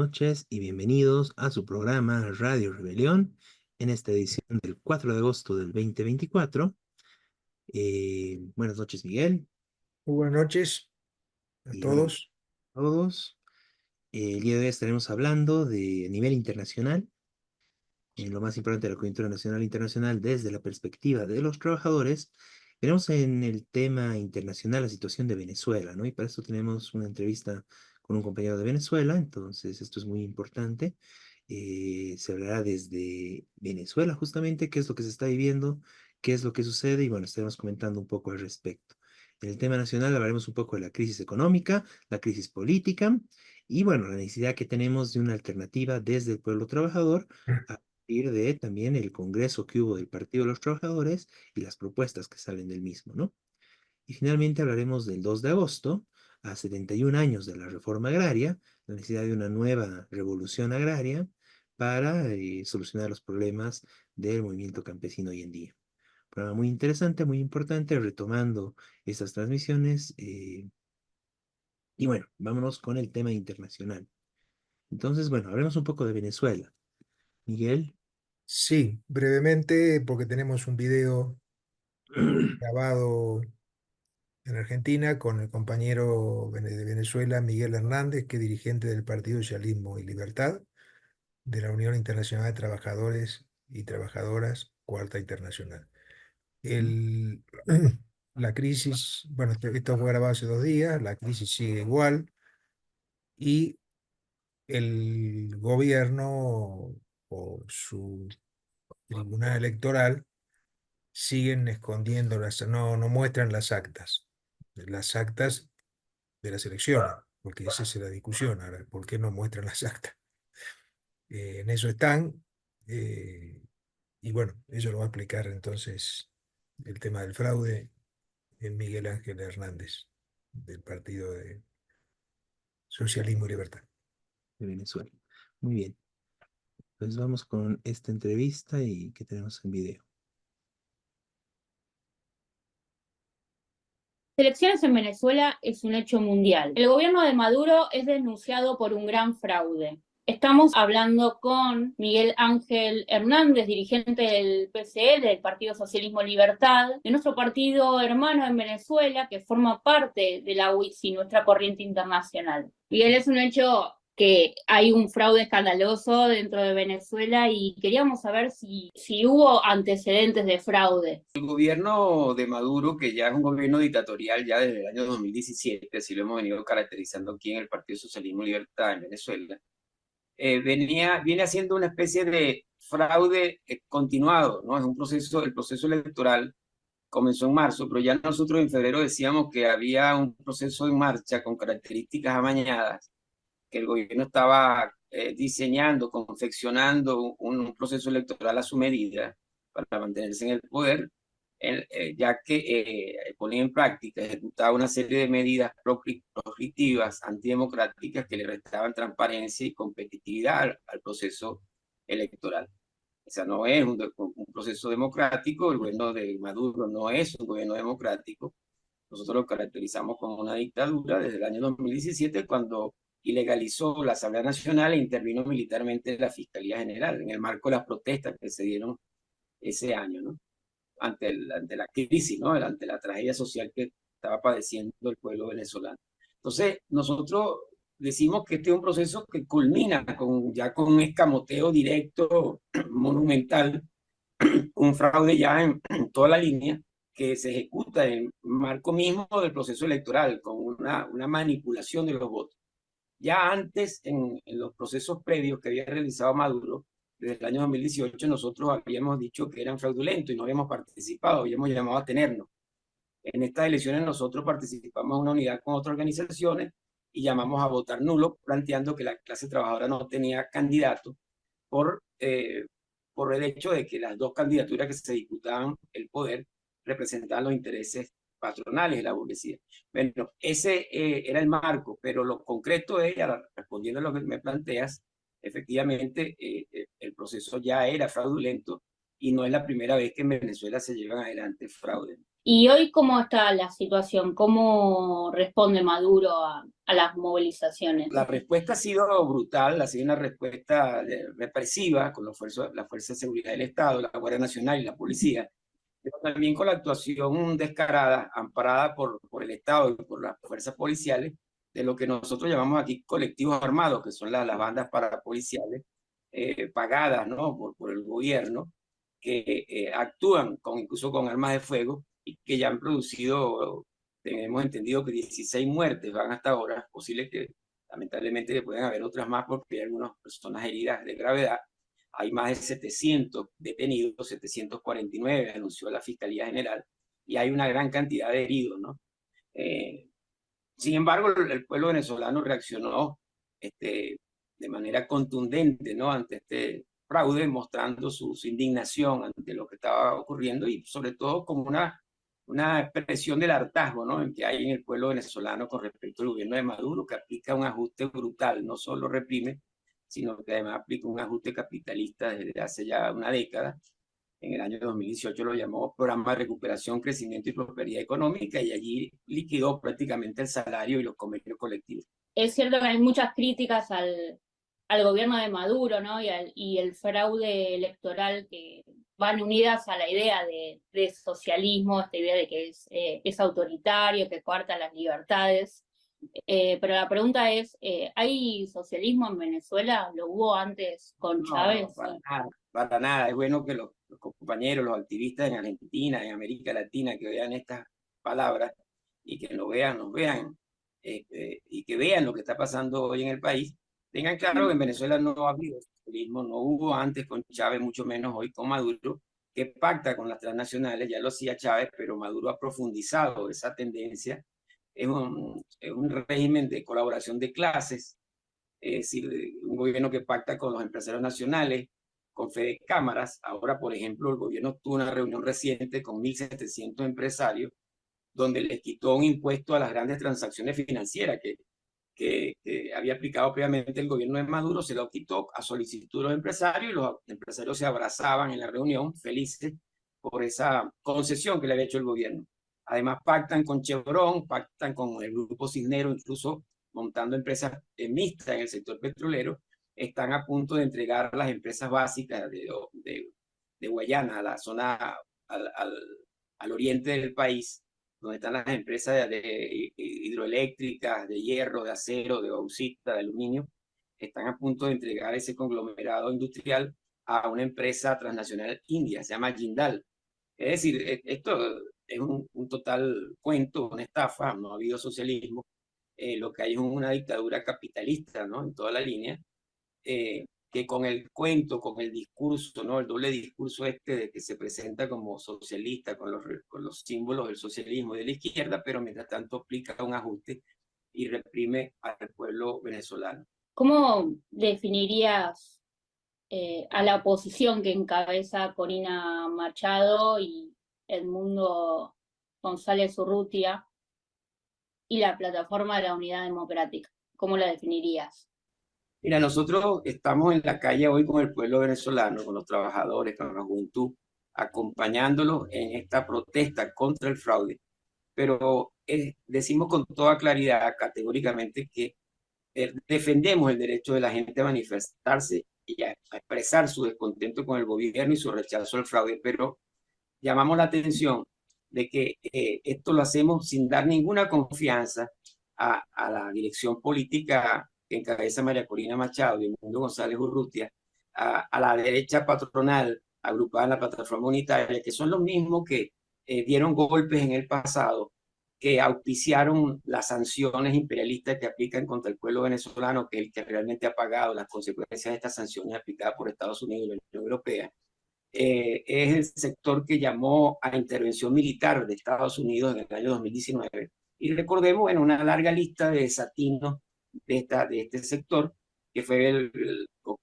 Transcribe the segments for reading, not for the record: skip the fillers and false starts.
noches y bienvenidos a su programa Radio Rebelión en esta edición del 4 de agosto del 2024. Buenas noches, Miguel, Muy buenas noches a y buenas noches todos. a todos. El día de hoy estaremos hablando de a nivel internacional, en lo más importante de la coyuntura nacional e internacional desde la perspectiva de los trabajadores. Veremos en el tema internacional la situación de Venezuela, ¿no? Y para eso tenemos una entrevista con un compañero de Venezuela, entonces esto es muy importante. Se hablará desde Venezuela justamente, qué es lo que se está viviendo, qué es lo que sucede y bueno, estaremos comentando un poco al respecto. En el tema nacional hablaremos un poco de la crisis económica, la crisis política y bueno, la necesidad que tenemos de una alternativa desde el pueblo trabajador a partir de también el congreso que hubo del Partido de los Trabajadores y las propuestas que salen del mismo, ¿no? Y finalmente hablaremos del 2 de agosto, a 71 años de la reforma agraria, la necesidad de una nueva revolución agraria para solucionar los problemas del movimiento campesino hoy en día. Programa muy interesante, muy importante, retomando estas transmisiones. Y bueno, vámonos con el tema internacional. Entonces, bueno, hablemos un poco de Venezuela. Miguel. Sí, brevemente, porque tenemos un video grabado en Argentina con el compañero de Venezuela, Miguel Hernández, que es dirigente del Partido Socialismo y Libertad, de la Unión Internacional de Trabajadores y Trabajadoras, Cuarta Internacional. El, la crisis, bueno, esto fue grabado hace 2 días, la crisis sigue igual y el gobierno o su tribunal electoral siguen escondiendo no muestran las actas de las elecciones, porque esa es la discusión ahora, ¿por qué no muestran las actas? En eso están, eh, y bueno, eso lo va a explicar entonces el tema del fraude en Miguel Ángel Hernández, del Partido de Socialismo y Libertad. De Venezuela. Muy bien, pues vamos con esta entrevista y que tenemos en video. Elecciones en Venezuela es un hecho mundial. El gobierno de Maduro es denunciado por un gran fraude. Estamos hablando con Miguel Ángel Hernández, dirigente del PCL, del Partido Socialismo Libertad, de nuestro partido hermano en Venezuela, que forma parte de la UICI, nuestra corriente internacional. Miguel, es un hecho que hay un fraude escandaloso dentro de Venezuela y queríamos saber si hubo antecedentes de fraude. El gobierno de Maduro, que ya es un gobierno dictatorial ya desde el año 2017, así lo hemos venido caracterizando aquí en el Partido Socialismo y Libertad en Venezuela, viene haciendo una especie de fraude continuado, ¿no? Es un proceso, el proceso electoral comenzó en marzo, pero ya nosotros en febrero decíamos que había un proceso en marcha con características amañadas, que el gobierno estaba diseñando, confeccionando un proceso electoral a su medida para mantenerse en el poder, ya que ponía en práctica, ejecutaba una serie de medidas proscriptivas, antidemocráticas, que le restaban transparencia y competitividad al proceso electoral. O sea, no es un proceso democrático, el gobierno de Maduro no es un gobierno democrático. Nosotros lo caracterizamos como una dictadura desde el año 2017, cuando ilegalizó la Asamblea Nacional e intervino militarmente la Fiscalía General en el marco de las protestas que se dieron ese año, ¿no? Ante la crisis, ¿no? Ante la tragedia social que estaba padeciendo el pueblo venezolano. Entonces, nosotros decimos que este es un proceso que culmina ya con un escamoteo directo, monumental, un fraude ya en toda la línea, que se ejecuta en el marco mismo del proceso electoral, con una manipulación de los votos. Ya antes, en los procesos previos que había realizado Maduro, desde el año 2018, nosotros habíamos dicho que eran fraudulentos y no habíamos participado, habíamos llamado a tenernos. En estas elecciones nosotros participamos en una unidad con otras organizaciones y llamamos a votar nulo, planteando que la clase trabajadora no tenía candidato por el hecho de que las dos candidaturas que se disputaban el poder representaban los intereses patronales de la burguesía. Bueno, ese era el marco, pero lo concreto de ella, respondiendo a lo que me planteas, efectivamente el proceso ya era fraudulento y no es la primera vez que en Venezuela se llevan adelante fraude. ¿Y hoy cómo está la situación? ¿Cómo responde Maduro a las movilizaciones? La respuesta ha sido brutal, ha sido una respuesta represiva con la fuerza de seguridad del Estado, la Guardia Nacional y la policía, pero también con la actuación descarada, amparada por el Estado y por las fuerzas policiales, de lo que nosotros llamamos aquí colectivos armados, que son las bandas parapoliciales pagadas, ¿no? por el gobierno, que actúan incluso con armas de fuego y que ya han producido, tenemos entendido que 16 muertes van hasta ahora, posible que lamentablemente pueden haber otras más porque hay algunas personas heridas de gravedad. Hay más de 700 detenidos, 749 anunció la Fiscalía General, y hay una gran cantidad de heridos, ¿no? Sin embargo, el pueblo venezolano reaccionó de manera contundente, ¿no? Ante este fraude, mostrando su indignación ante lo que estaba ocurriendo y sobre todo como una expresión del hartazgo, ¿no? En que hay en el pueblo venezolano con respecto al gobierno de Maduro, que aplica un ajuste brutal, no solo reprime, sino que además aplica un ajuste capitalista desde hace ya una década. En el año 2018 lo llamó Programa de Recuperación, Crecimiento y Prosperidad Económica, y allí liquidó prácticamente el salario y los convenios colectivos. Es cierto que hay muchas críticas al gobierno de Maduro, ¿no? Y el fraude electoral que van unidas a la idea de socialismo, esta idea de que es autoritario, que coarta las libertades. Pero la pregunta es, ¿hay socialismo en Venezuela? ¿Lo hubo antes con Chávez? No, para nada, para nada. Es bueno que los compañeros, los activistas en Argentina, en América Latina, que vean estas palabras y que nos vean, y que vean lo que está pasando hoy en el país. Tengan claro que en Venezuela no ha habido socialismo, no hubo antes con Chávez, mucho menos hoy con Maduro, que pacta con las transnacionales. Ya lo hacía Chávez, pero Maduro ha profundizado esa tendencia. Es un régimen de colaboración de clases, es decir, un gobierno que pacta con los empresarios nacionales, con Fede Cámaras. Ahora, por ejemplo, el gobierno tuvo una reunión reciente con 1.700 empresarios, donde les quitó un impuesto a las grandes transacciones financieras que había aplicado previamente el gobierno de Maduro, se lo quitó a solicitud de los empresarios, y los empresarios se abrazaban en la reunión felices por esa concesión que le había hecho el gobierno. Además, pactan con Chevron, pactan con el Grupo Cisnero, incluso montando empresas mixtas en el sector petrolero. Están a punto de entregar las empresas básicas de Guayana, a la zona, al oriente del país, donde están las empresas de hidroeléctricas, de hierro, de acero, de bauxita, de aluminio. Están a punto de entregar ese conglomerado industrial a una empresa transnacional india, se llama Jindal. Es decir, esto es un total cuento, una estafa, no ha habido socialismo. Lo que hay es una dictadura capitalista, ¿no? En toda la línea, que con el cuento, con el discurso, ¿no? El doble discurso de que se presenta como socialista, con los símbolos del socialismo y de la izquierda, pero mientras tanto aplica un ajuste y reprime al pueblo venezolano. ¿Cómo definirías a la oposición que encabeza Corina Machado y Edmundo González Urrutia y la plataforma de la Unidad Democrática? ¿Cómo la definirías? Mira, nosotros estamos en la calle hoy con el pueblo venezolano, con los trabajadores, con la juventud, acompañándolos en esta protesta contra el fraude. Pero decimos con toda claridad, categóricamente, que defendemos el derecho de la gente a manifestarse y a expresar su descontento con el gobierno y su rechazo al fraude, pero llamamos la atención de que esto lo hacemos sin dar ninguna confianza a la dirección política que encabeza María Corina Machado y Edmundo González Urrutia, a la derecha patronal agrupada en la plataforma unitaria, que son los mismos que dieron golpes en el pasado, que auspiciaron las sanciones imperialistas que aplican contra el pueblo venezolano, que es el que realmente ha pagado las consecuencias de estas sanciones aplicadas por Estados Unidos y la Unión Europea. Es el sector que llamó a intervención militar de Estados Unidos en el año 2019. Y recordemos, en una larga lista de desatinos de este sector, que fue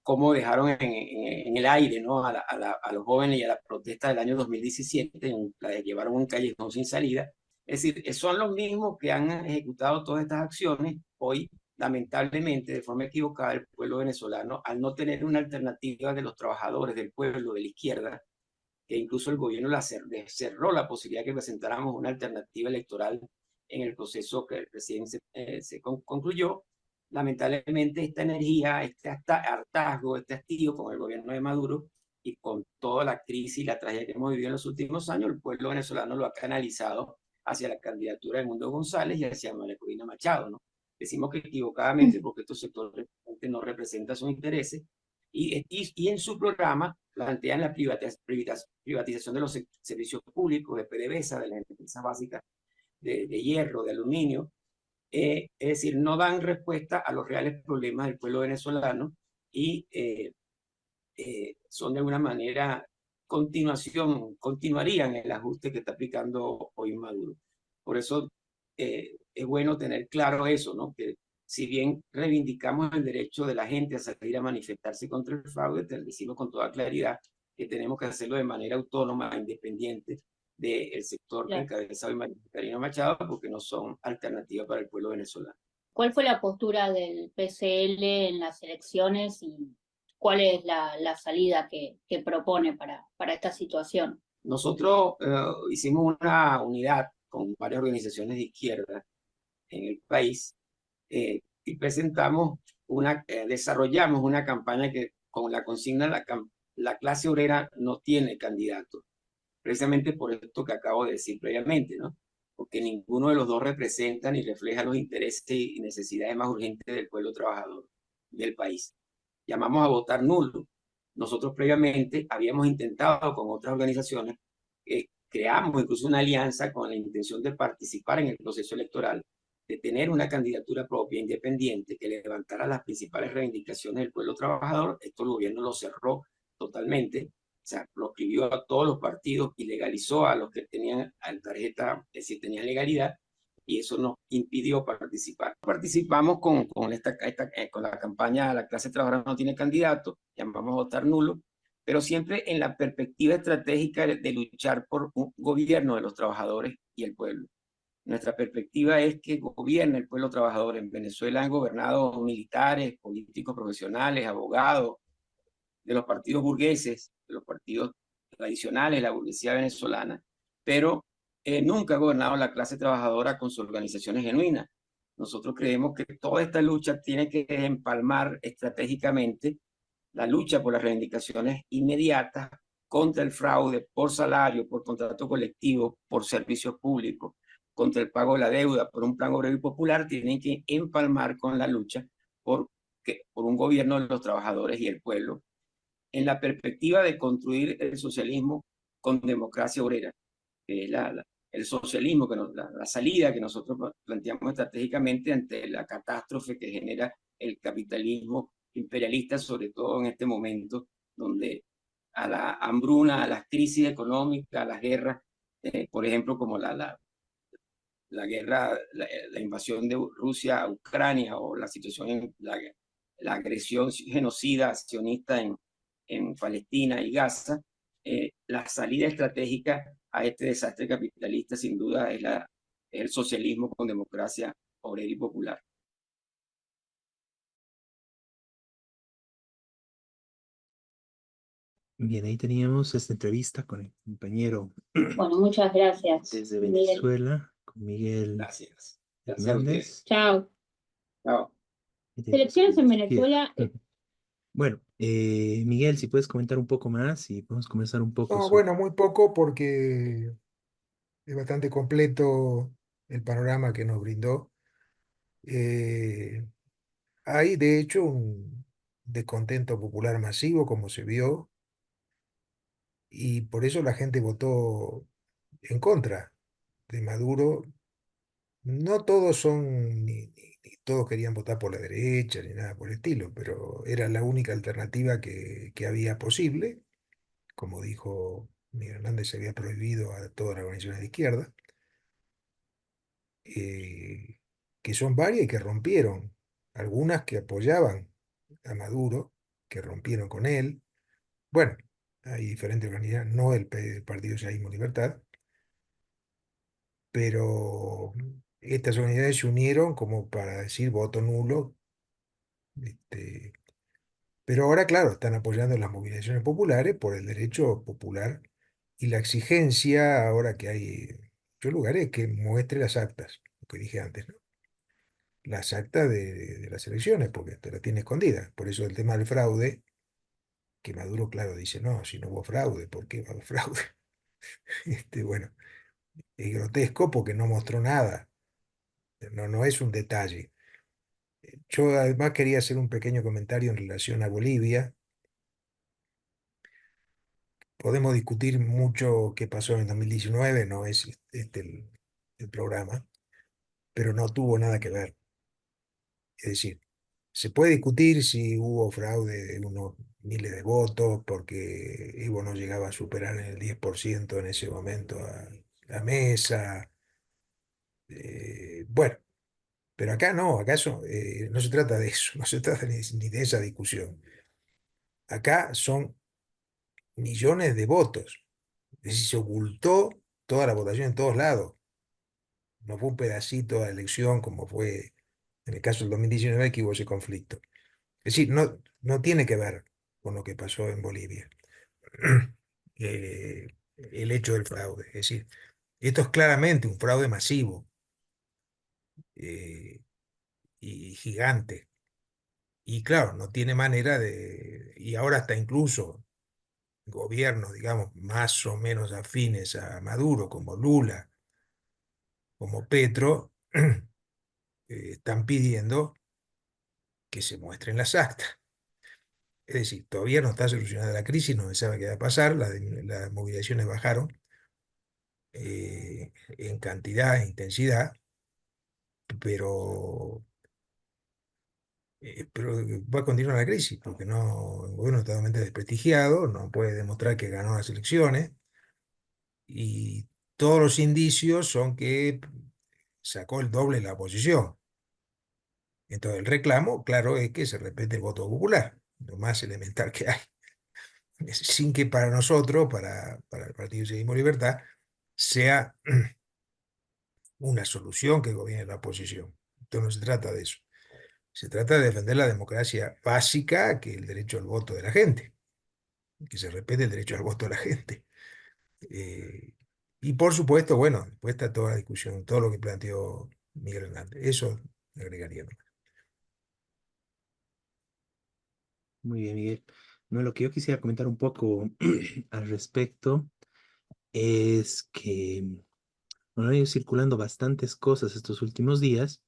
cómo dejaron en el aire, ¿no? a los jóvenes y a la protesta del año 2017, la llevaron a un callejón sin salida. Es decir, son los mismos que han ejecutado todas estas acciones. Hoy, lamentablemente, de forma equivocada, el pueblo venezolano, al no tener una alternativa de los trabajadores, del pueblo, de la izquierda, que incluso el gobierno cerró la posibilidad de que presentáramos una alternativa electoral en el proceso que recién se concluyó. Lamentablemente esta energía, este hartazgo, este hastío con el gobierno de Maduro y con toda la crisis y la tragedia que hemos vivido en los últimos años, el pueblo venezolano lo ha canalizado hacia la candidatura de Mundo González y hacia María Corina Machado, ¿no? Decimos que equivocadamente porque estos sectores no representan sus intereses y en su programa plantean la privatización de los servicios públicos, de PDVSA, de las empresas básicas de hierro, de aluminio. Es decir, no dan respuesta a los reales problemas del pueblo venezolano y son de alguna manera continuarían el ajuste que está aplicando hoy Maduro. Por eso es bueno tener claro eso, ¿no? Que si bien reivindicamos el derecho de la gente a salir a manifestarse contra el fraude, te decimos con toda claridad que tenemos que hacerlo de manera autónoma, independiente del sector que encabeza hoy María Corina Machado, porque no son alternativas para el pueblo venezolano. ¿Cuál fue la postura del PCL en las elecciones y cuál es la salida que propone para esta situación? Nosotros hicimos una unidad con varias organizaciones de izquierda en el país y desarrollamos una campaña que con la consigna la clase obrera no tiene candidato, precisamente por esto que acabo de decir previamente, ¿no? Porque ninguno de los dos representa ni refleja los intereses y necesidades más urgentes del pueblo trabajador del país. Llamamos a votar nulo. Nosotros previamente habíamos intentado con otras organizaciones, creamos incluso una alianza con la intención de participar en el proceso electoral, de tener una candidatura propia, independiente, que levantara las principales reivindicaciones del pueblo trabajador. Esto el gobierno lo cerró totalmente, o sea, proscribió a todos los partidos y legalizó a los que tenían tarjeta, es decir, tenían legalidad, y eso nos impidió participar. Participamos con la campaña La clase trabajadora no tiene candidato, llamamos a votar nulo, pero siempre en la perspectiva estratégica de luchar por un gobierno de los trabajadores y el pueblo. Nuestra perspectiva es que gobierne el pueblo trabajador. En Venezuela han gobernado militares, políticos profesionales, abogados, de los partidos burgueses, de los partidos tradicionales, la burguesía venezolana, pero nunca ha gobernado la clase trabajadora con sus organizaciones genuinas. Nosotros creemos que toda esta lucha tiene que empalmar estratégicamente la lucha por las reivindicaciones inmediatas contra el fraude por salario, por contrato colectivo, por servicios públicos, contra el pago de la deuda, por un plan obrero y popular, tienen que empalmar con la lucha por un gobierno de los trabajadores y el pueblo, en la perspectiva de construir el socialismo con democracia obrera, que es el socialismo, la salida que nosotros planteamos estratégicamente ante la catástrofe que genera el capitalismo imperialista, sobre todo en este momento, donde a la hambruna, a las crisis económicas, a las guerras, por ejemplo, como la guerra, la invasión de Rusia a Ucrania o la situación, la agresión genocida sionista en Palestina y Gaza, la salida estratégica a este desastre capitalista sin duda es el socialismo con democracia obrera y popular. Bien, ahí teníamos esta entrevista con el compañero Bueno, muchas gracias. desde Venezuela, con Miguel Gracias. Gracias a ustedes. Hernández. Chao. Chao. Elecciones en Venezuela. Bueno, Miguel, si puedes comentar un poco más y podemos comenzar un poco No, sobre... bueno, muy poco porque es bastante completo el panorama que nos brindó. Hay, de hecho, un descontento popular masivo, como se vio, y por eso la gente votó en contra de Maduro. No todos son, ni todos querían votar por la derecha, ni nada por el estilo, pero era la única alternativa que había posible. Como dijo Miguel Hernández, se había prohibido a todas las organizaciones de izquierda, eh, que son varias y que rompieron. Algunas que apoyaban a Maduro, que rompieron con él. Bueno, hay diferentes organizaciones, no el Partido Socialismo y Libertad, pero estas organizaciones se unieron como para decir voto nulo. Pero ahora, claro, están apoyando las movilizaciones populares por el derecho popular y la exigencia, ahora que hay muchos lugares, que muestre las actas, lo que dije antes, ¿no? Las actas de las elecciones, porque te la tiene escondida. Por eso el tema del fraude, que Maduro, claro, dice, no, si no hubo fraude, ¿por qué va a haber fraude? Bueno, es grotesco porque no mostró nada, no es un detalle. Yo además quería hacer un pequeño comentario en relación a Bolivia. Podemos discutir mucho qué pasó en el 2019, no es el programa, pero no tuvo nada que ver. Es decir, se puede discutir si hubo fraude de unos miles de votos porque Evo no llegaba a superar el 10% en ese momento a la mesa. Bueno, pero acá no, no se trata de eso, no se trata ni de esa discusión. Acá son millones de votos. Es decir, se ocultó toda la votación en todos lados. No fue un pedacito de la elección como fue en el caso del 2019 que hubo ese conflicto. Es decir, no tiene que ver con lo que pasó en Bolivia, el hecho del fraude. Es decir, esto es claramente un fraude masivo eh, y gigante. Y claro, no tiene manera de... Y ahora está incluso gobiernos, digamos, más o menos afines a Maduro, como Lula, como Petro, están pidiendo que se muestren las actas. Es decir, todavía no está solucionada la crisis, no se sabe qué va a pasar, las movilizaciones bajaron en cantidad e intensidad, pero, pero va a continuar la crisis, porque no, el gobierno está totalmente desprestigiado, no puede demostrar que ganó las elecciones, y todos los indicios son que sacó el doble de la oposición. Entonces el reclamo, claro, es que se respete el voto popular, lo más elemental que hay. Sin que para nosotros, para el Partido Socialismo y Libertad, sea una solución que gobierne la oposición. Entonces no se trata de eso. Se trata de defender la democracia básica, que es el derecho al voto de la gente, que se respete el derecho al voto de la gente. Eh, y por supuesto, bueno, después está toda la discusión, todo lo que planteó Miguel Hernández. Eso le agregaría. Muy bien, Miguel. No, lo que yo quisiera comentar un poco al respecto es que bueno, han ido circulando bastantes cosas estos últimos días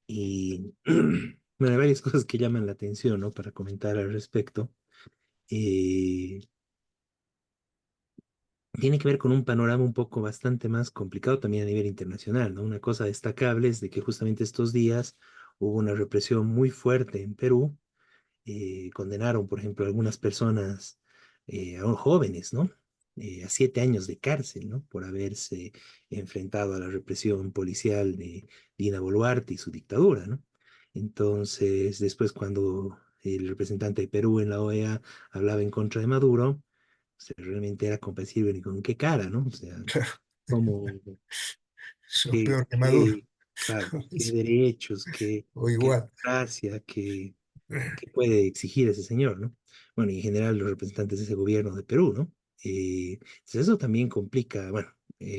y bueno, hay varias cosas que llaman la atención, ¿no? Para comentar al respecto. Eh, Tiene que ver con un panorama un poco bastante más complicado también a nivel internacional, ¿no? Una cosa destacable es de que justamente estos días hubo una represión muy fuerte en Perú. Condenaron, por ejemplo, a algunas personas, jóvenes, ¿no? A 7 años de cárcel, ¿no? Por haberse enfrentado a la represión policial de Dina Boluarte y su dictadura, ¿no? Entonces, después cuando el representante de Perú en la OEA hablaba en contra de Maduro, o sea, realmente era comprensible ni con qué cara, ¿no? O sea, como Sos qué, peor que Maduro. qué, claro, qué derechos, O qué igual. democracia, qué puede exigir ese señor, ¿no? Bueno, y en general los representantes de ese gobierno de Perú, ¿no? Entonces eso también complica, bueno,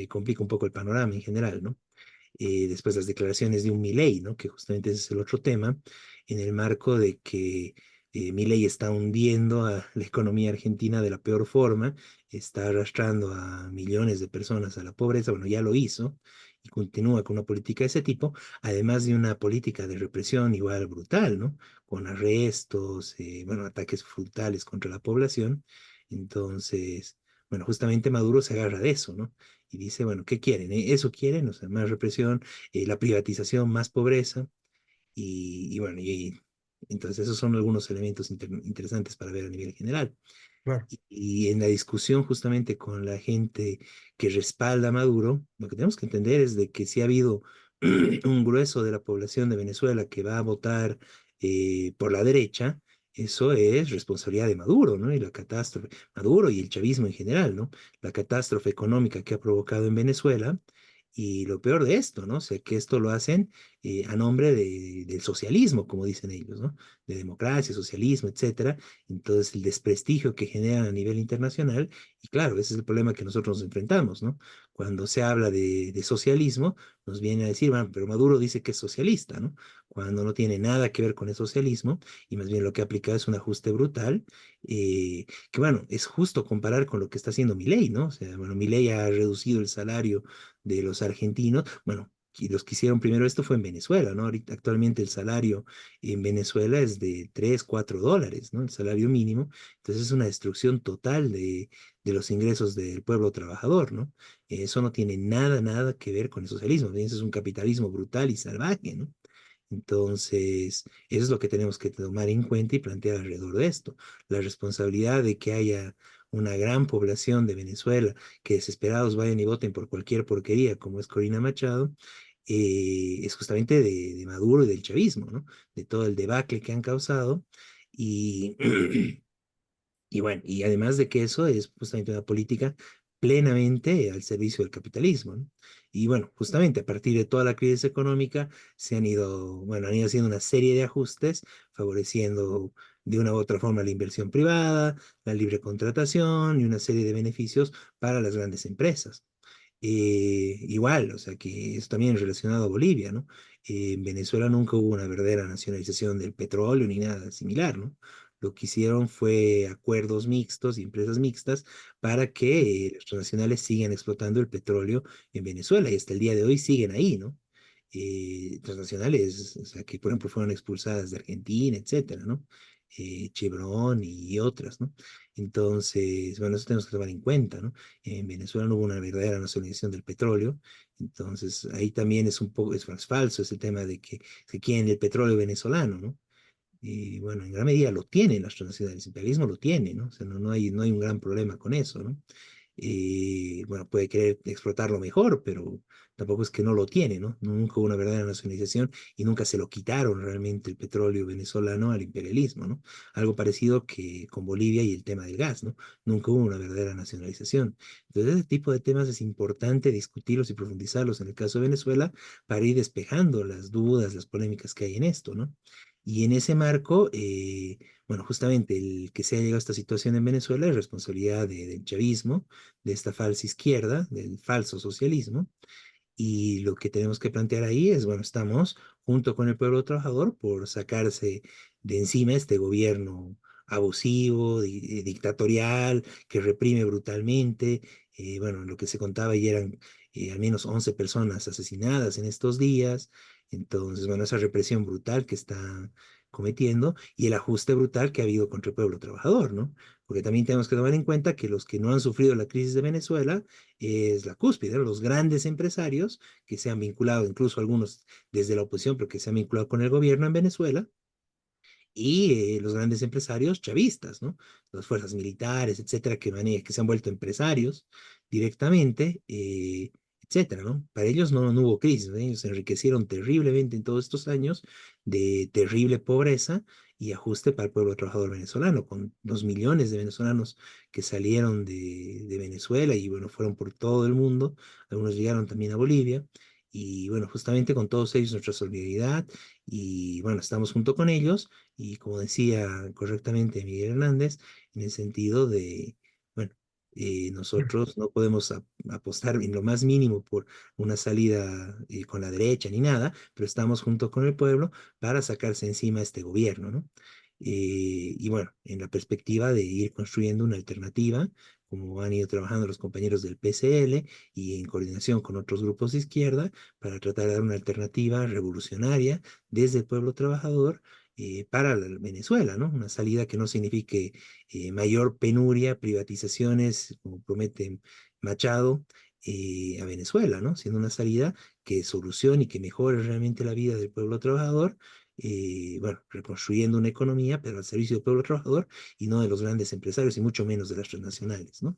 complica un poco el panorama en general, ¿no? Después las declaraciones de un Milei, ¿no? Que justamente ese es el otro tema, en el marco de que Milei está hundiendo a la economía argentina de la peor forma, está arrastrando a millones de personas a la pobreza, bueno, ya lo hizo y continúa con una política de ese tipo, además de una política de represión igual brutal, ¿no? Con arrestos, bueno, ataques brutales contra la población. Entonces, bueno, justamente Maduro se agarra de eso, ¿no? Y dice, bueno, ¿qué quieren? Eso quieren, o sea, más represión, la privatización, más pobreza, y bueno, entonces esos son algunos elementos interesantes para ver a nivel general. Claro. Y en la discusión justamente con la gente que respalda a Maduro, lo que tenemos que entender es de que si ha habido un grueso de la población de Venezuela que va a votar por la derecha, eso es responsabilidad de Maduro, ¿no? Y la catástrofe, Maduro y el chavismo en general, ¿no? La catástrofe económica que ha provocado en Venezuela y lo peor de esto, ¿no? O sea, que esto lo hacen a nombre del socialismo, como dicen ellos, ¿no? De democracia, socialismo, etcétera. Entonces, el desprestigio que generan a nivel internacional, y claro, ese es el problema que nosotros nos enfrentamos, ¿no? Cuando se habla de socialismo, nos viene a decir, bueno, pero Maduro dice que es socialista, ¿no? Cuando no tiene nada que ver con el socialismo, y más bien lo que ha aplicado es un ajuste brutal, que bueno, es justo comparar con lo que está haciendo Milei, ¿no? O sea, bueno, Milei ha reducido el salario de los argentinos, bueno, y los que hicieron primero esto fue en Venezuela, ¿no? Ahorita actualmente el salario en Venezuela es de 3 4 dólares, ¿no? El salario mínimo. Entonces es una destrucción total de los ingresos del pueblo trabajador, ¿no? Eso no tiene nada, nada que ver con el socialismo. Eso es un capitalismo brutal y salvaje, ¿no? Entonces, eso es lo que tenemos que tomar en cuenta y plantear alrededor de esto. La responsabilidad de que haya una gran población de Venezuela que desesperados vayan y voten por cualquier porquería, como es Corina Machado, es justamente de Maduro y del chavismo, ¿no? De todo el debacle que han causado. Y Y bueno, y además de que eso es justamente una política plenamente al servicio del capitalismo, ¿no? Y bueno, justamente a partir de toda la crisis económica se han ido, bueno, han ido haciendo una serie de ajustes favoreciendo de una u otra forma la inversión privada, la libre contratación y una serie de beneficios para las grandes empresas. Igual, o sea que es también relacionado a Bolivia, ¿no? En Venezuela nunca hubo una verdadera nacionalización del petróleo ni nada similar, ¿no? Lo que hicieron fue acuerdos mixtos y empresas mixtas para que las transnacionales sigan explotando el petróleo en Venezuela y hasta el día de hoy siguen ahí, ¿no? Transnacionales, o sea, que por ejemplo fueron expulsadas de Argentina, etcétera, ¿no? Chevron y otras, ¿no? Entonces, bueno, eso tenemos que tomar en cuenta, ¿no? En Venezuela no hubo una verdadera nacionalización del petróleo, entonces ahí también es un poco, es falso ese tema de que se quieren el petróleo venezolano, ¿no? Y bueno, en gran medida lo tienen las transnacionales, el imperialismo lo tiene, ¿no? O sea, no hay un gran problema con eso, ¿no? Bueno, puede querer explotarlo mejor, pero tampoco es que no lo tiene, ¿no? Nunca hubo una verdadera nacionalización y nunca se lo quitaron realmente el petróleo venezolano al imperialismo, ¿no? Algo parecido que con Bolivia y el tema del gas, ¿no? Nunca hubo una verdadera nacionalización. Entonces, ese tipo de temas es importante discutirlos y profundizarlos en el caso de Venezuela para ir despejando las dudas, las polémicas que hay en esto, ¿no? Y en ese marco, bueno, justamente el que se ha llegado a esta situación en Venezuela es responsabilidad del chavismo, de esta falsa izquierda, del falso socialismo. Y lo que tenemos que plantear ahí es, bueno, estamos junto con el pueblo trabajador por sacarse de encima este gobierno abusivo, dictatorial, que reprime brutalmente. Bueno, lo que se contaba y eran al menos 11 personas asesinadas en estos días. Entonces, bueno, esa represión brutal que está cometiendo y el ajuste brutal que ha habido contra el pueblo trabajador, ¿no? Porque también tenemos que tomar en cuenta que los que no han sufrido la crisis de Venezuela es la cúspide, ¿no? Los grandes empresarios que se han vinculado, incluso algunos desde la oposición, pero que se han vinculado con el gobierno en Venezuela, y los grandes empresarios chavistas, ¿no? Las fuerzas militares, etcétera, que se han vuelto empresarios directamente, etcétera, ¿no? Para ellos no hubo crisis, ¿no? Ellos se enriquecieron terriblemente en todos estos años de terrible pobreza y ajuste para el pueblo trabajador venezolano, con los millones de venezolanos que salieron de Venezuela y bueno, fueron por todo el mundo, algunos llegaron también a Bolivia. Y bueno, justamente con todos ellos nuestra solidaridad y bueno, estamos junto con ellos y como decía correctamente Miguel Hernández, en el sentido de, bueno, nosotros no podemos apostar en lo más mínimo por una salida con la derecha ni nada, pero estamos junto con el pueblo para sacarse encima este gobierno, ¿no? Y bueno, en la perspectiva de ir construyendo una alternativa, como han ido trabajando los compañeros del PCL y en coordinación con otros grupos de izquierda, para tratar de dar una alternativa revolucionaria desde el pueblo trabajador para Venezuela, ¿no? Una salida que no signifique mayor penuria, privatizaciones, como promete Machado, a Venezuela, ¿no? Siendo una salida que solucione y que mejore realmente la vida del pueblo trabajador, bueno, reconstruyendo una economía, pero al servicio del pueblo trabajador y no de los grandes empresarios y mucho menos de las transnacionales, ¿no?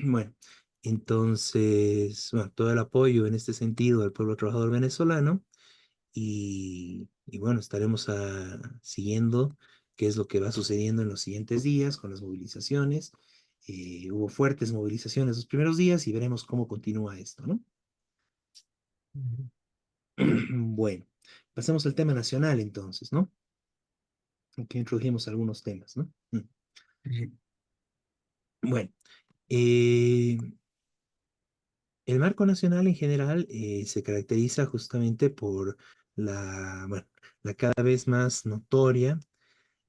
Bueno, entonces, bueno, todo el apoyo en este sentido al pueblo trabajador venezolano y bueno, estaremos siguiendo qué es lo que va sucediendo en los siguientes días con las movilizaciones. Hubo fuertes movilizaciones los primeros días y veremos cómo continúa esto, ¿no? Ujú. Bueno, pasemos al tema nacional entonces, ¿no? Aquí introdujimos algunos temas, ¿no? Sí, Bueno, eh, el marco nacional en general se caracteriza justamente por bueno, la cada vez más notoria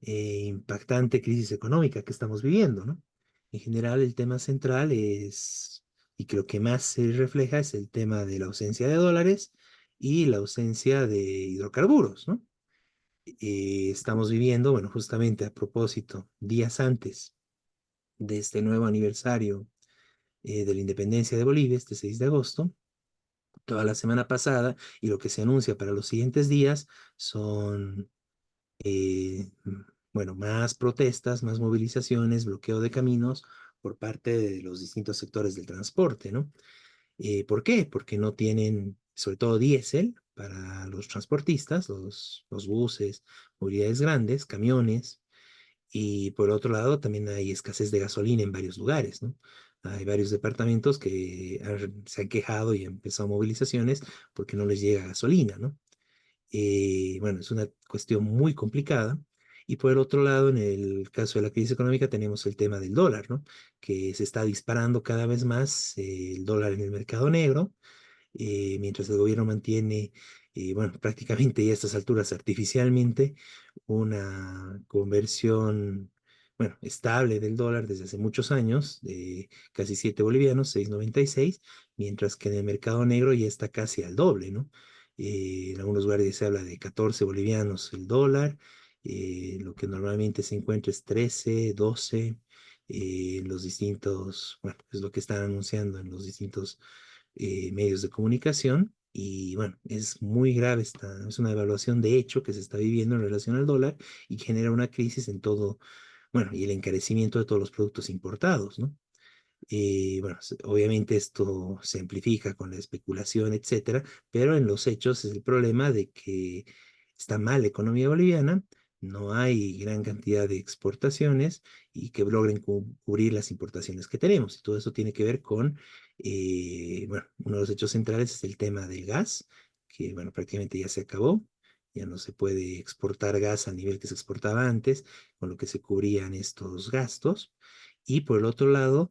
impactante crisis económica que estamos viviendo, ¿no? En general, el tema central es, y que lo que más se refleja es el tema de la ausencia de dólares y la ausencia de hidrocarburos, ¿no? Estamos viviendo, bueno, justamente a propósito, días antes de este nuevo aniversario de la independencia de Bolivia, este 6 de agosto, toda la semana pasada, y lo que se anuncia para los siguientes días son bueno, más protestas, más movilizaciones, bloqueo de caminos por parte de los distintos sectores del transporte, ¿no? ¿Por qué? Porque no tienen, sobre todo diésel, para los transportistas, los buses, movilidades grandes, camiones, y por otro lado también hay escasez de gasolina en varios lugares, ¿no? Hay varios departamentos que se han quejado y han empezado movilizaciones porque no les llega gasolina, ¿no? Bueno, es una cuestión muy complicada. Y por el otro lado, en el caso de la crisis económica, tenemos el tema del dólar, ¿no? Que se está disparando cada vez más el dólar en el mercado negro, mientras el gobierno mantiene, bueno, prácticamente ya a estas alturas artificialmente, una conversión, bueno, estable del dólar desde hace muchos años, de casi 7 bolivianos, 6,96, mientras que en el mercado negro ya está casi al doble, ¿no? En algunos lugares se habla de 14 bolivianos el dólar, lo que normalmente se encuentra es 13, 12, en los distintos, bueno, es lo que están anunciando en los distintos medios de comunicación. Y bueno, es muy grave es una evaluación de hecho que se está viviendo en relación al dólar y genera una crisis en todo, bueno, y el encarecimiento de todos los productos importados, ¿no? Bueno, obviamente esto se amplifica con la especulación, etcétera, pero en los hechos es el problema de que está mal la economía boliviana, no hay gran cantidad de exportaciones y que logren cubrir las importaciones que tenemos. Y todo eso tiene que ver con, bueno, uno de los hechos centrales es el tema del gas, que, bueno, prácticamente ya se acabó. Ya no se puede exportar gas al nivel que se exportaba antes, con lo que se cubrían estos gastos. Y por el otro lado,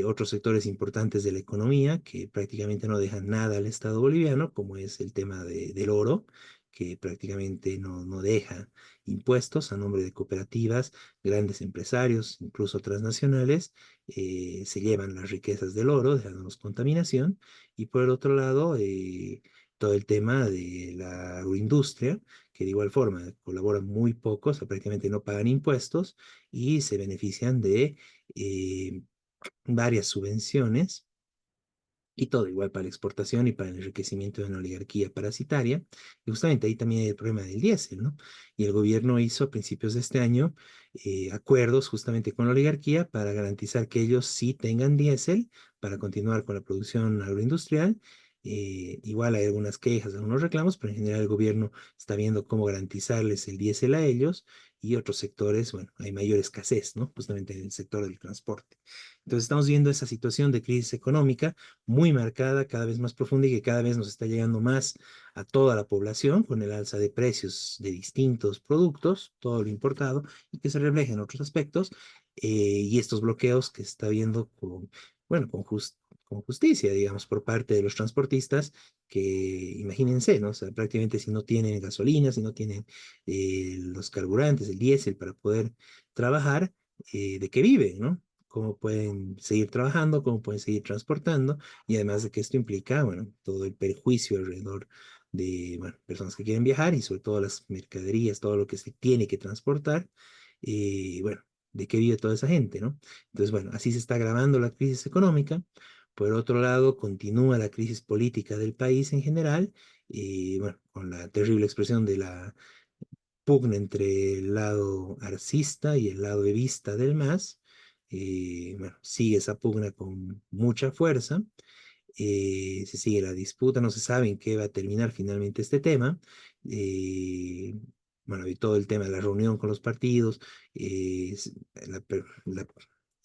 otros sectores importantes de la economía que prácticamente no dejan nada al Estado boliviano, como es el tema del oro, que prácticamente no deja impuestos a nombre de cooperativas, grandes empresarios, incluso transnacionales, se llevan las riquezas del oro, dejándonos contaminación. Y por el otro lado, todo el tema de la agroindustria, que de igual forma colaboran muy pocos, o sea, prácticamente no pagan impuestos y se benefician de eh, varias subvenciones y todo igual para la exportación y para el enriquecimiento de una oligarquía parasitaria. Y justamente ahí también hay el problema del diésel, ¿no? Y el gobierno hizo a principios de este año acuerdos justamente con la oligarquía para garantizar que ellos sí tengan diésel para continuar con la producción agroindustrial. Igual hay algunas quejas, algunos reclamos, pero en general el gobierno está viendo cómo garantizarles el diésel a ellos y otros sectores, bueno, hay mayor escasez, ¿no? Justamente en el sector del transporte. Entonces estamos viendo esa situación de crisis económica muy marcada, cada vez más profunda y que cada vez nos está llegando más a toda la población con el alza de precios de distintos productos, todo lo importado, y que se refleja en otros aspectos, y estos bloqueos que se está viendo con, bueno, con justicia, digamos, por parte de los transportistas, que imagínense, ¿no? O sea, prácticamente si no tienen gasolina, si no tienen los carburantes, el diésel para poder trabajar, ¿de qué viven, no? ¿Cómo pueden seguir trabajando? ¿Cómo pueden seguir transportando? Y además de que esto implica, bueno, todo el perjuicio alrededor de, bueno, personas que quieren viajar y sobre todo las mercaderías, todo lo que se tiene que transportar, bueno, ¿de qué vive toda esa gente, no? Entonces, bueno, así se está agravando la crisis económica. Por otro lado, continúa la crisis política del país en general, bueno, con la terrible expresión de la pugna entre el lado arcista y el lado evista del MAS. Bueno, sigue esa pugna con mucha fuerza, se sigue la disputa, no se sabe en qué va a terminar finalmente este tema. eh, bueno, y todo el tema de la reunión con los partidos, el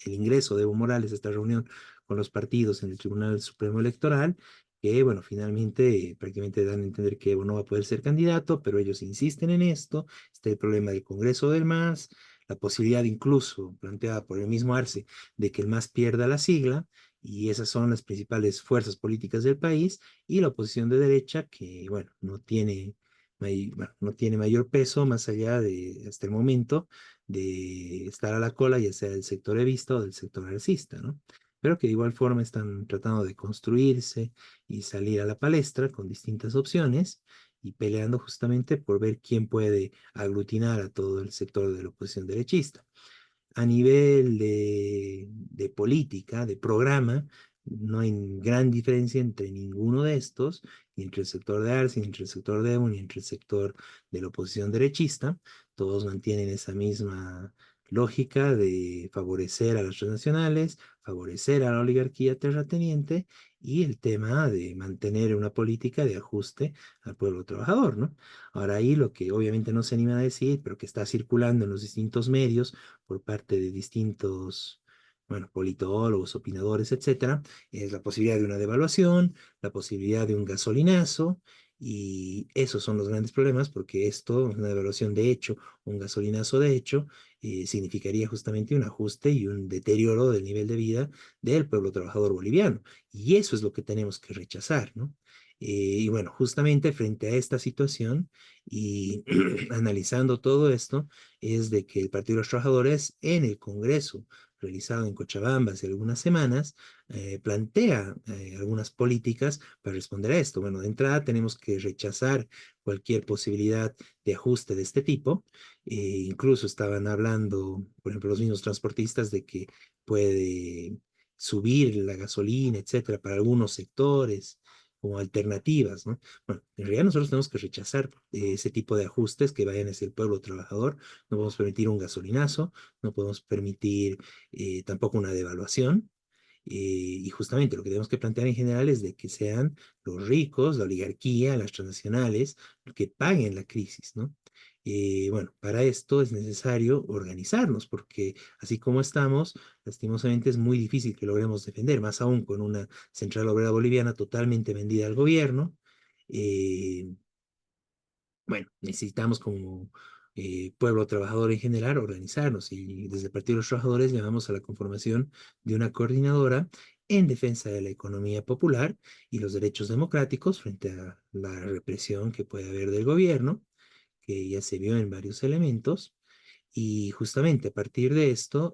ingreso de Evo Morales a esta reunión con los partidos en el Tribunal Supremo Electoral, que, bueno, finalmente prácticamente dan a entender que no va a poder ser candidato, pero ellos insisten en esto. Está el problema del Congreso del MAS, la posibilidad incluso planteada por el mismo Arce de que el MAS pierda la sigla, y esas son las principales fuerzas políticas del país, y la oposición de derecha que, bueno, bueno, no tiene mayor peso más allá de, hasta el momento, de estar a la cola, ya sea del sector evista o del sector arcista, ¿no? Pero que de igual forma están tratando de construirse y salir a la palestra con distintas opciones y peleando justamente por ver quién puede aglutinar a todo el sector de la oposición derechista. A nivel de política, de programa, no hay gran diferencia entre ninguno de estos, ni entre el sector de Arce, ni entre el sector de Evo, ni entre el sector de la oposición derechista. Todos mantienen esa misma lógica de favorecer a las transnacionales, favorecer a la oligarquía terrateniente y el tema de mantener una política de ajuste al pueblo trabajador, ¿no? Ahora ahí lo que obviamente no se animan a decir, pero que está circulando en los distintos medios por parte de distintos, bueno, politólogos, opinadores, etcétera, es la posibilidad de una devaluación, la posibilidad de un gasolinazo, y esos son los grandes problemas porque esto, una devaluación de hecho, un gasolinazo de hecho, significaría justamente un ajuste y un deterioro del nivel de vida del pueblo trabajador boliviano. Y eso es lo que tenemos que rechazar, ¿no? Y bueno, justamente frente a esta situación y analizando todo esto, es de que el Partido de los Trabajadores en el Congreso realizado en Cochabamba hace algunas semanas plantea algunas políticas para responder a esto. Bueno, de entrada tenemos que rechazar cualquier posibilidad de ajuste de este tipo. Incluso estaban hablando, por ejemplo, los mismos transportistas de que puede subir la gasolina, etcétera, para algunos sectores como alternativas, ¿no? Bueno, en realidad nosotros tenemos que rechazar ese tipo de ajustes que vayan hacia el pueblo trabajador. No podemos permitir un gasolinazo, no podemos permitir tampoco una devaluación. Y justamente lo que tenemos que plantear en general es de que sean los ricos, la oligarquía, las transnacionales, los que paguen la crisis, ¿no? Bueno, para esto es necesario organizarnos, porque así como estamos, lastimosamente es muy difícil que logremos defender, más aún con una central obrera boliviana totalmente vendida al gobierno. Eh, bueno, necesitamos como pueblo trabajador en general organizarnos, y desde el Partido de los Trabajadores llamamos a la conformación de una coordinadora en defensa de la economía popular y los derechos democráticos frente a la represión que puede haber del gobierno, que ya se vio en varios elementos. Y justamente a partir de esto,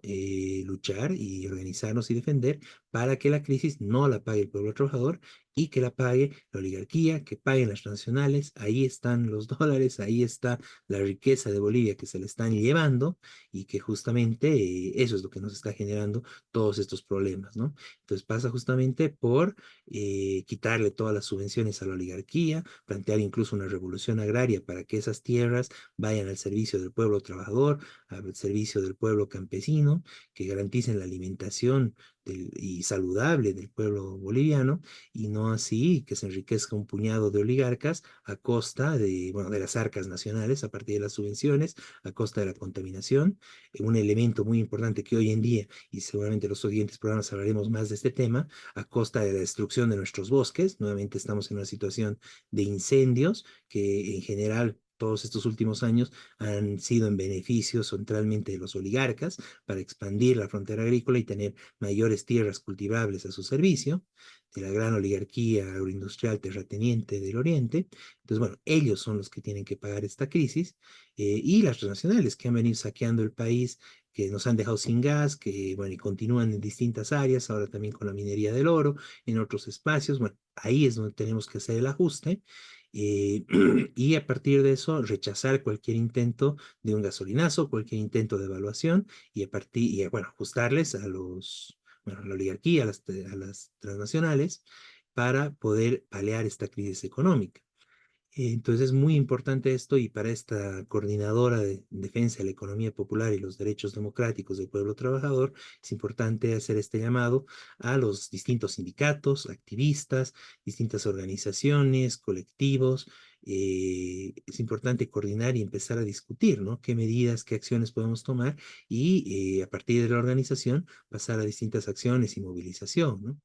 luchar y organizarnos y defender para que la crisis no la pague el pueblo trabajador y que la pague la oligarquía, que paguen las transnacionales. Ahí están los dólares, ahí está la riqueza de Bolivia que se le están llevando, y que justamente eso es lo que nos está generando todos estos problemas, ¿no? Entonces pasa justamente por quitarle todas las subvenciones a la oligarquía, plantear incluso una revolución agraria para que esas tierras vayan al servicio del pueblo trabajador, al servicio del pueblo campesino, que garanticen la alimentación y saludable del pueblo boliviano, y no así que se enriquezca un puñado de oligarcas a costa de, bueno, de las arcas nacionales, a partir de las subvenciones, a costa de la contaminación. Un elemento muy importante que hoy en día, y seguramente en los siguientes programas hablaremos más de este tema, a costa de la destrucción de nuestros bosques. Nuevamente estamos en una situación de incendios que en general todos estos últimos años han sido en beneficio centralmente de los oligarcas para expandir la frontera agrícola y tener mayores tierras cultivables a su servicio, de la gran oligarquía agroindustrial terrateniente del Oriente. Entonces, bueno, ellos son los que tienen que pagar esta crisis, y las transnacionales que han venido saqueando el país, que nos han dejado sin gas, que, bueno, y continúan en distintas áreas, ahora también con la minería del oro, en otros espacios. Bueno, ahí es donde tenemos que hacer el ajuste. eh, y a partir de eso rechazar cualquier intento de un gasolinazo, cualquier intento de evaluación, y a partir, y bueno, ajustarles a los, bueno, a la oligarquía, a las transnacionales, para poder paliar esta crisis económica. Entonces es muy importante esto, y para esta coordinadora de defensa de la economía popular y los derechos democráticos del pueblo trabajador, es importante hacer este llamado a los distintos sindicatos, activistas, distintas organizaciones, colectivos. Es importante coordinar y empezar a discutir, ¿no? Qué medidas, qué acciones podemos tomar, y a partir de la organización pasar a distintas acciones y movilización, ¿no?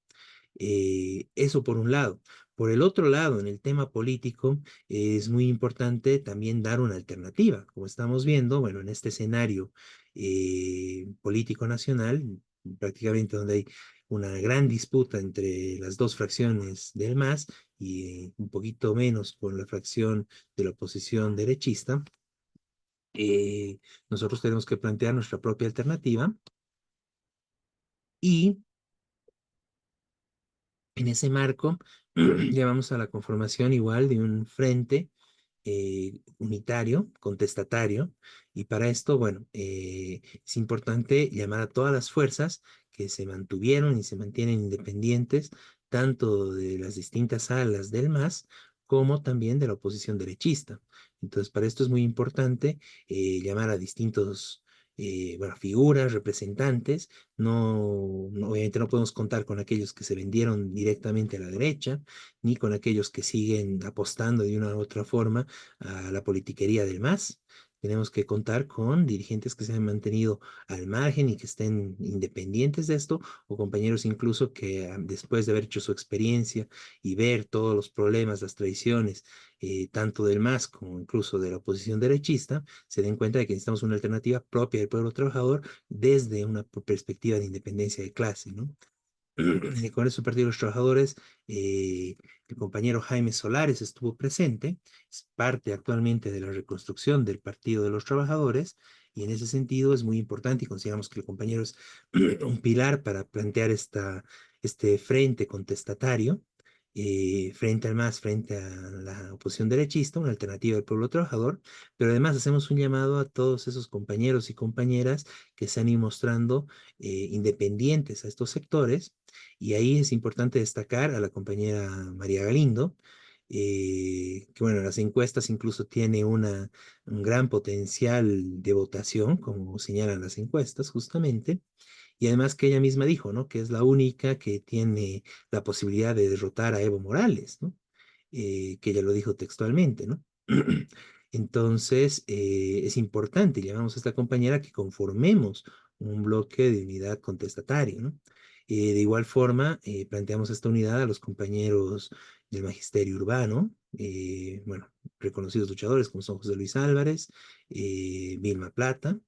Eso por un lado. Por el otro lado, en el tema político, es muy importante también dar una alternativa. Como estamos viendo, bueno, en este escenario político nacional, prácticamente donde hay una gran disputa entre las dos fracciones del MAS y un poquito menos con la fracción de la oposición derechista, nosotros tenemos que plantear nuestra propia alternativa y en ese marco llevamos a la conformación igual de un frente unitario, contestatario, y para esto, bueno, es importante llamar a todas las fuerzas que se mantuvieron y se mantienen independientes, tanto de las distintas alas del MAS, como también de la oposición derechista. Entonces, para esto es muy importante llamar a distintos, bueno, figuras, representantes. Obviamente no podemos contar con aquellos que se vendieron directamente a la derecha, ni con aquellos que siguen apostando de una u otra forma a la politiquería del MAS. Tenemos que contar con dirigentes que se han mantenido al margen y que estén independientes de esto, o compañeros incluso que después de haber hecho su experiencia y ver todos los problemas, las traiciones, tanto del MAS como incluso de la oposición derechista, se den cuenta de que necesitamos una alternativa propia del pueblo trabajador desde una perspectiva de independencia de clase, ¿no? En el Congreso del Partido de los Trabajadores, eh, el compañero Jaime Solares estuvo presente, es parte actualmente de la reconstrucción del Partido de los Trabajadores, y en ese sentido es muy importante y consideramos que el compañero es un pilar para plantear este frente contestatario, frente al MAS, frente a la oposición derechista, una alternativa del pueblo trabajador, pero además hacemos un llamado a todos esos compañeros y compañeras que se han ido mostrando independientes a estos sectores, y ahí es importante destacar a la compañera María Galindo, que bueno, las encuestas incluso tiene un gran potencial de votación, como señalan las encuestas justamente, y además que ella misma dijo, ¿no? Que es la única que tiene la posibilidad de derrotar a Evo Morales, ¿no? Que ella lo dijo textualmente, ¿no? Entonces, es importante, llamamos a esta compañera que conformemos un bloque de unidad contestatario, ¿no? De igual forma, planteamos esta unidad a los compañeros del magisterio urbano, bueno, reconocidos luchadores como son José Luis Álvarez, Vilma Plata,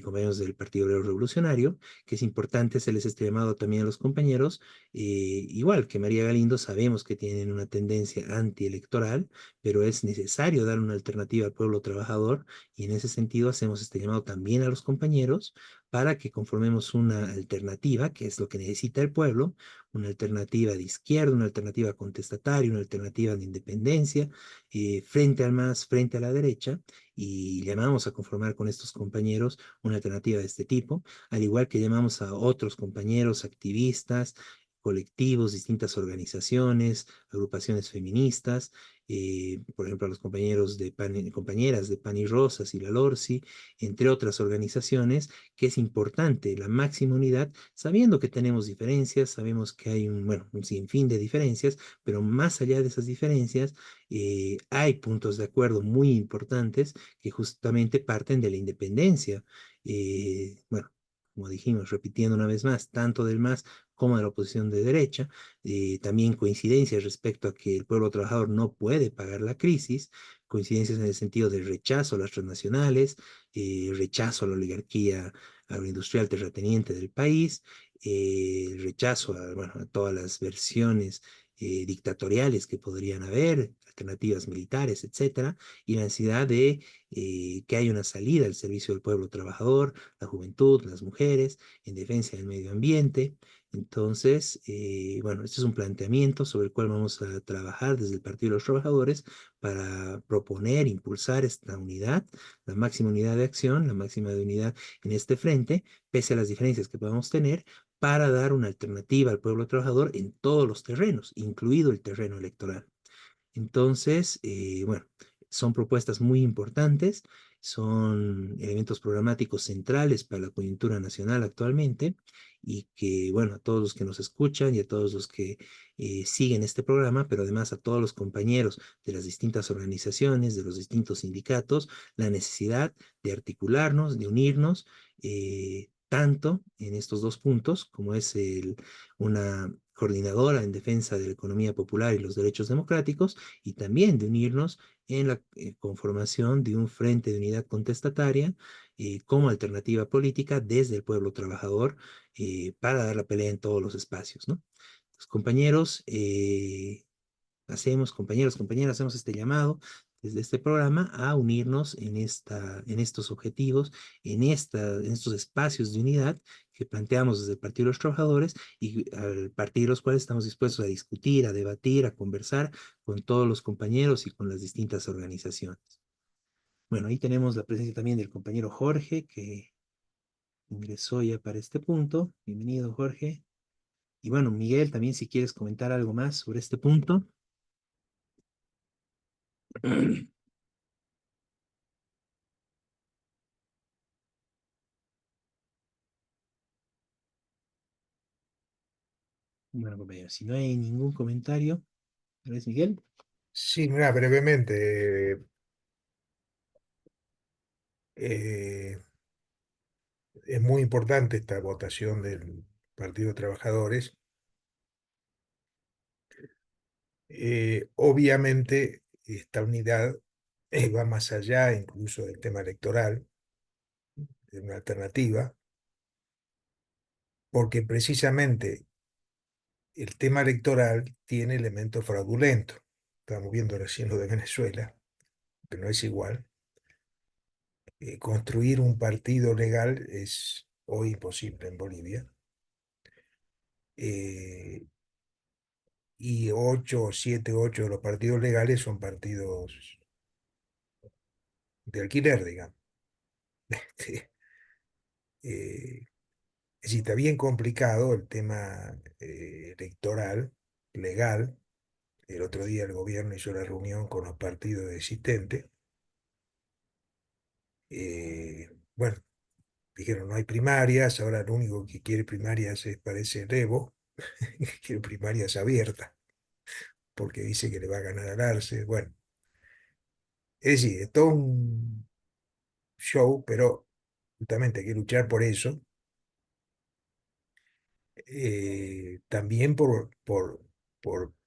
compañeros del Partido Obrero Revolucionario, que es importante hacerles este llamado también a los compañeros, igual que María Galindo, sabemos que tienen una tendencia antielectoral, pero es necesario dar una alternativa al pueblo trabajador, y en ese sentido hacemos este llamado también a los compañeros para que conformemos una alternativa, que es lo que necesita el pueblo, una alternativa de izquierda, una alternativa contestataria, una alternativa de independencia, frente al MAS, frente a la derecha, y llamamos a conformar con estos compañeros una alternativa de este tipo, al igual que llamamos a otros compañeros activistas, colectivos, distintas organizaciones, agrupaciones feministas, por ejemplo, a los compañeros de compañeras de Pan y Rosas y la LORSI, entre otras organizaciones, que es importante la máxima unidad, sabiendo que tenemos diferencias, sabemos que hay bueno, un sinfín de diferencias, pero más allá de esas diferencias, hay puntos de acuerdo muy importantes que justamente parten de la independencia. Bueno, como dijimos, repitiendo una vez más, tanto del MAS como de la oposición de derecha, también coincidencias respecto a que el pueblo trabajador no puede pagar la crisis, coincidencias en el sentido de rechazo a las transnacionales, rechazo a la oligarquía agroindustrial terrateniente del país, rechazo a, bueno, a todas las versiones dictatoriales que podrían haber, alternativas militares, etcétera, y la necesidad de que haya una salida al servicio del pueblo trabajador, la juventud, las mujeres, en defensa del medio ambiente. Entonces, bueno, este es un planteamiento sobre el cual vamos a trabajar desde el Partido de los Trabajadores para proponer, impulsar esta unidad, la máxima unidad de acción, la máxima de unidad en este frente, pese a las diferencias que podamos tener, para dar una alternativa al pueblo trabajador en todos los terrenos, incluido el terreno electoral. Entonces, bueno, son propuestas muy importantes, son elementos programáticos centrales para la coyuntura nacional actualmente, y que, bueno, a todos los que nos escuchan y a todos los que siguen este programa, pero además a todos los compañeros de las distintas organizaciones, de los distintos sindicatos, la necesidad de articularnos, de unirnos, tanto en estos dos puntos, como es una coordinadora en defensa de la economía popular y los derechos democráticos, y también de unirnos en la conformación de un frente de unidad contestataria como alternativa política desde el pueblo trabajador para dar la pelea en todos los espacios, ¿no? Los compañeros, compañeras, hacemos este llamado desde este programa a unirnos en estos objetivos, en estos espacios de unidad que planteamos desde el Partido de los Trabajadores y al partir de los cuales estamos dispuestos a discutir, a debatir, a conversar con todos los compañeros y con las distintas organizaciones. Bueno, ahí tenemos la presencia también del compañero Jorge, que ingresó ya para este punto. Bienvenido, Jorge. Y bueno, Miguel, también si quieres comentar algo más sobre este punto. Bueno, compañeros, si no hay ningún comentario, tal vez Miguel. Sí, mira, brevemente. eh, es muy importante esta votación del Partido de Trabajadores. Obviamente, esta unidad va más allá incluso del tema electoral, de una alternativa, porque precisamente el tema electoral tiene elementos fraudulentos. Estamos viendo recién lo de Venezuela, que no es igual. Construir un partido legal es hoy imposible en Bolivia. Eh, y 8 de los partidos legales son partidos de alquiler, digamos. Eh, es decir, está bien complicado el tema electoral, legal. El otro día el gobierno hizo la reunión con los partidos existentes. Bueno, dijeron no hay primarias, ahora lo único que quiere primarias es, parece, el Evo, quiere primarias abiertas, porque dice que le va a ganar al Arce. Bueno, es decir, es todo un show, pero justamente hay que luchar por eso. También por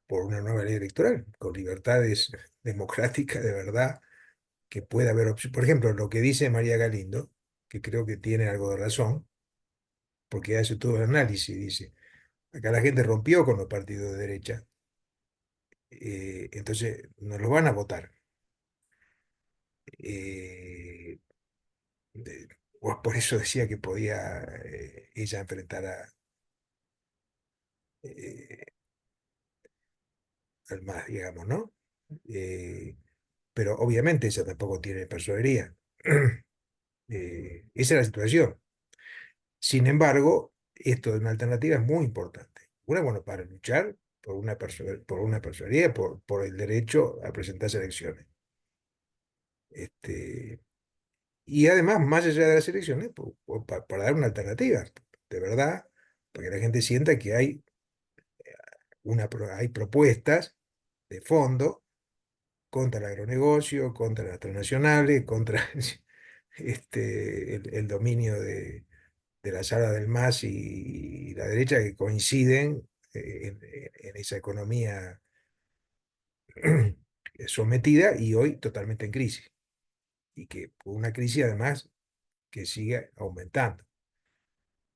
una nueva ley electoral, con libertades democráticas de verdad, que pueda haber opción. Por ejemplo, lo que dice María Galindo, que creo que tiene algo de razón, porque hace todo el análisis, dice, acá la gente rompió con los partidos de derecha, entonces no los van a votar. Eh, de- por eso decía que podía ella enfrentar eh, al MAS, digamos, ¿no? Eh, pero obviamente ella tampoco tiene personería. Esa es la situación. Sin embargo, esto de una alternativa es muy importante. Una, bueno, para luchar por una personería, por el derecho a presentarse a elecciones. Este, y además, más allá de las elecciones, para dar una alternativa, de verdad, para que la gente sienta que hay propuestas de fondo contra el agronegocio, contra las transnacionales, contra el dominio de la sala del MAS y la derecha que coinciden en esa economía sometida y hoy totalmente en crisis. Y que una crisis además que sigue aumentando.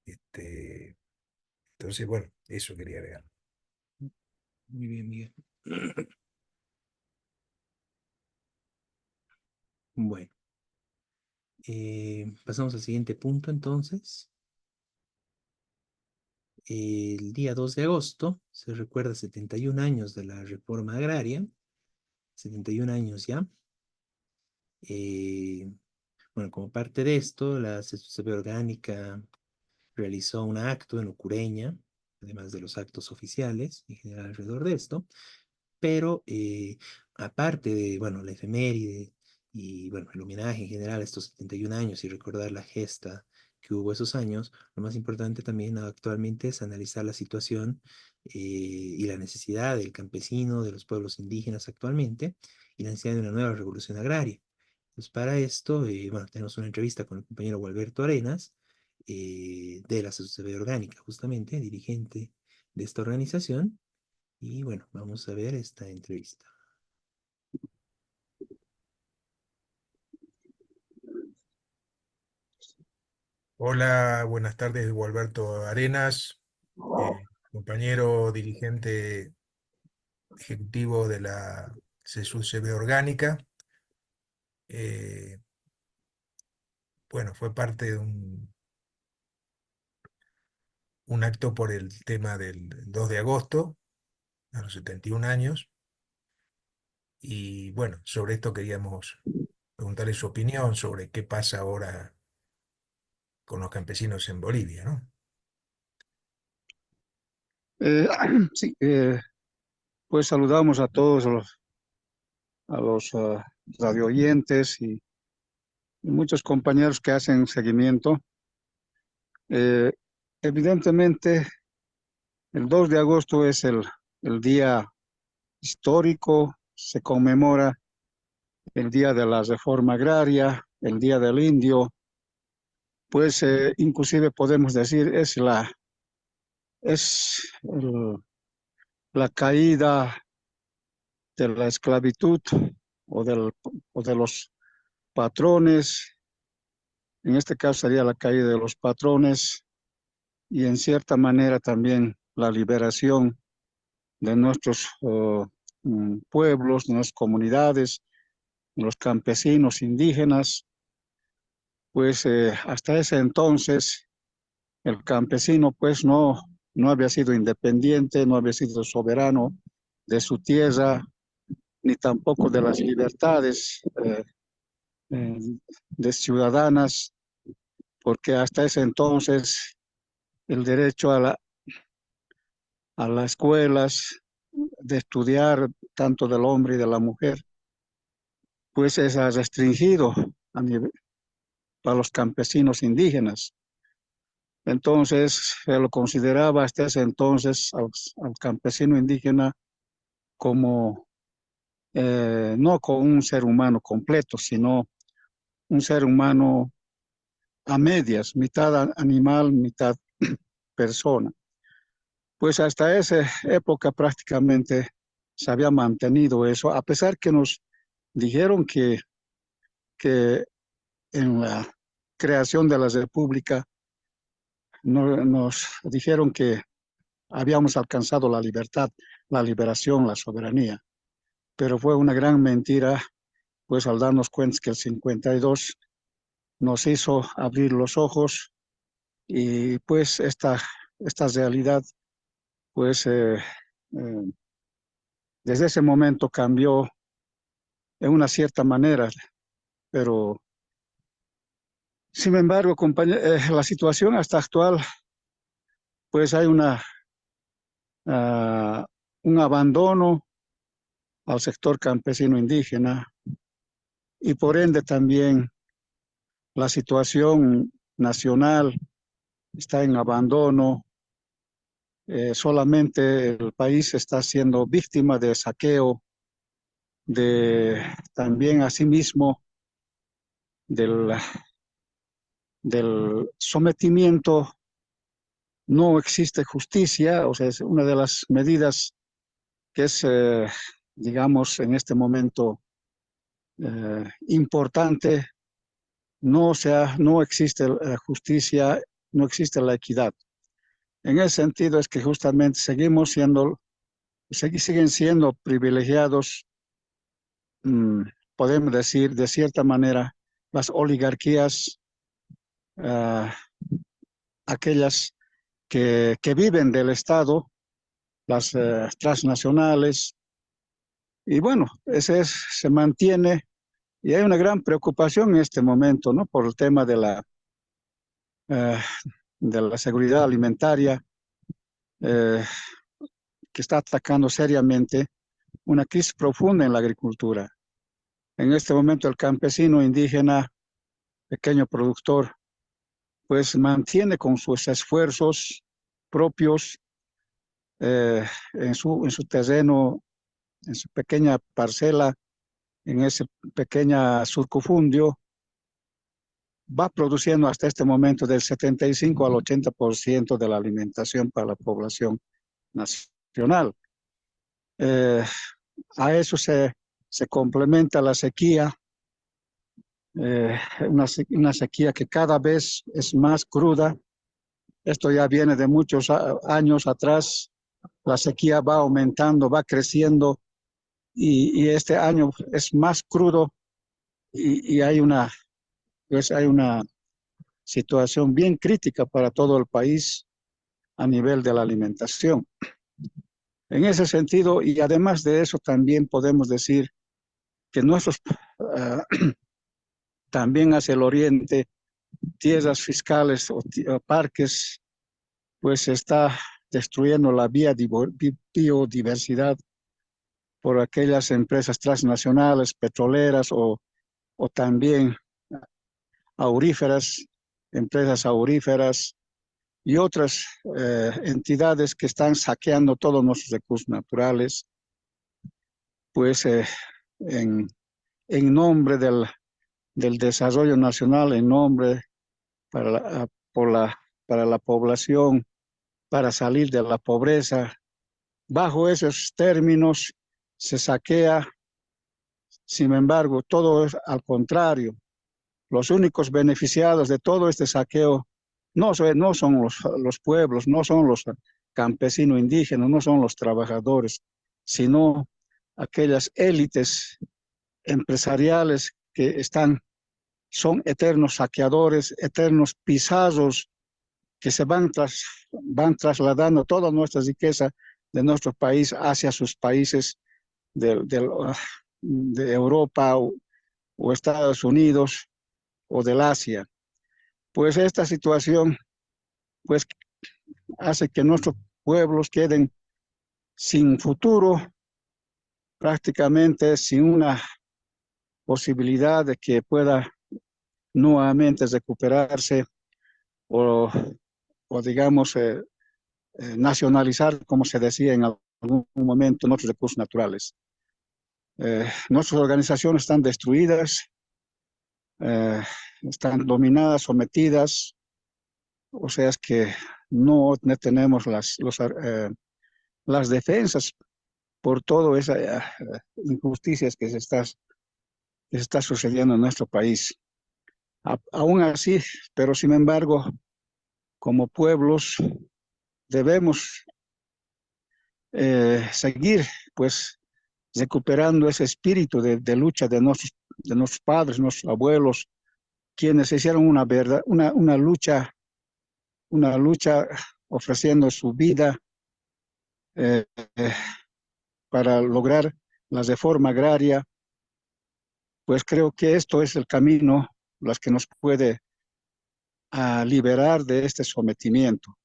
Este, entonces, bueno, eso quería agregar. Muy bien, Miguel. Bueno, pasamos al siguiente punto entonces. El día 2 de agosto se recuerda 71 años de la reforma agraria, 71 años ya. Eh, bueno, como parte de esto, la CSP Orgánica realizó un acto en Ucureña, además de los actos oficiales en general alrededor de esto, pero aparte de, bueno, la efeméride y, bueno, el homenaje en general a estos 71 años y recordar la gesta que hubo esos años, lo más importante también actualmente es analizar la situación y la necesidad del campesino, de los pueblos indígenas actualmente, y la necesidad de una nueva revolución agraria. Pues para esto, bueno, tenemos una entrevista con el compañero Gualberto Arenas, de la sociedad orgánica, justamente, dirigente de esta organización. Y bueno, vamos a ver esta entrevista. Hola, buenas tardes, Gualberto Arenas, compañero dirigente ejecutivo de la CSUCB Orgánica. Eh, bueno, fue parte de un acto por el tema del 2 de agosto, a los 71 años. Y bueno, sobre esto queríamos preguntarle su opinión sobre qué pasa ahora con los campesinos en Bolivia, ¿no? Eh, sí, pues saludamos a todos los radio oyentes y muchos compañeros que hacen seguimiento. Eh, Evidentemente, el 2 de agosto es el día histórico, se conmemora el día de la reforma agraria, el día del indio, pues inclusive podemos decir es la caída de la esclavitud o, o de los patrones, en este caso sería la caída de los patrones y en cierta manera también la liberación de nuestros pueblos, de nuestras comunidades, de los campesinos indígenas, pues hasta ese entonces el campesino pues no había sido independiente, no había sido soberano de su tierra, ni tampoco de las libertades eh, de ciudadanas, porque hasta ese entonces el derecho a las escuelas, de estudiar tanto del hombre y de la mujer, pues es restringido a nivel, para los campesinos indígenas. Entonces se lo consideraba hasta ese entonces al campesino indígena como no como un ser humano completo, sino un ser humano a medias, mitad animal, mitad persona. Pues hasta esa época prácticamente se había mantenido eso, a pesar que nos dijeron que en la creación de la República nos dijeron que habíamos alcanzado la libertad, la liberación, la soberanía, pero fue una gran mentira, pues al darnos cuenta que el 52 nos hizo abrir los ojos y pues esta realidad, pues desde ese momento cambió en una cierta manera, pero sin embargo, la situación hasta actual, pues hay uh, un abandono al sector campesino indígena y por ende también la situación nacional está en abandono. Solamente el país está siendo víctima de saqueo, de también asimismo del, del sometimiento. No existe justicia, o sea, es una de las medidas que es, digamos, en este momento importante. No existe justicia, no existe la equidad. En ese sentido es que justamente siguen siendo privilegiados, mmm, podemos decir, de cierta manera, las oligarquías, uh, aquellas que viven del Estado, las transnacionales, y bueno, se mantiene, y hay una gran preocupación en este momento, ¿no? Por el tema uh, de la seguridad alimentaria, eh, que está atacando seriamente una crisis profunda en la agricultura. En este momento el campesino indígena, pequeño productor, pues mantiene con sus esfuerzos propios en su terreno, en su pequeña parcela, en ese pequeño surcofundio, va produciendo hasta este momento del 75 al 80% de la alimentación para la población nacional. Eh, a eso se complementa la sequía, una sequía que cada vez es más cruda. Esto ya viene de muchos años atrás. La sequía va aumentando, va creciendo y este año es más crudo y hay una situación bien crítica para todo el país a nivel de la alimentación. En ese sentido, y además de eso, también podemos decir que nuestros, también hacia el oriente, tierras fiscales o parques, pues se está destruyendo la biodiversidad por aquellas empresas transnacionales, petroleras o también auríferas, empresas auríferas y otras entidades que están saqueando todos nuestros recursos naturales, pues en, en nombre del desarrollo nacional, en nombre para para la población, para salir de la pobreza. Bajo esos términos se saquea, sin embargo, todo es al contrario. Los únicos beneficiados de todo este saqueo no son los pueblos, no son los campesinos indígenas, no son los trabajadores, sino aquellas élites empresariales que son eternos saqueadores, eternos pisados, que van trasladando toda nuestra riqueza de nuestro país hacia sus países de Europa o Estados Unidos o del Asia. Pues esta situación pues hace que nuestros pueblos queden sin futuro, prácticamente sin una posibilidad de que pueda nuevamente recuperarse o, o digamos, nacionalizar, como se decía en algún momento, nuestros recursos naturales. Nuestras organizaciones están destruidas, eh, están dominadas, sometidas, o sea, es que no tenemos las defensas por todas esas injusticias que se está sucediendo en nuestro país. Aún así, pero sin embargo, como pueblos debemos seguir pues recuperando ese espíritu de lucha de nuestros padres, nuestros abuelos, quienes hicieron una lucha ofreciendo su vida eh, eh, para lograr la reforma agraria. Pues creo que esto es el camino, las que nos puede liberar de este sometimiento.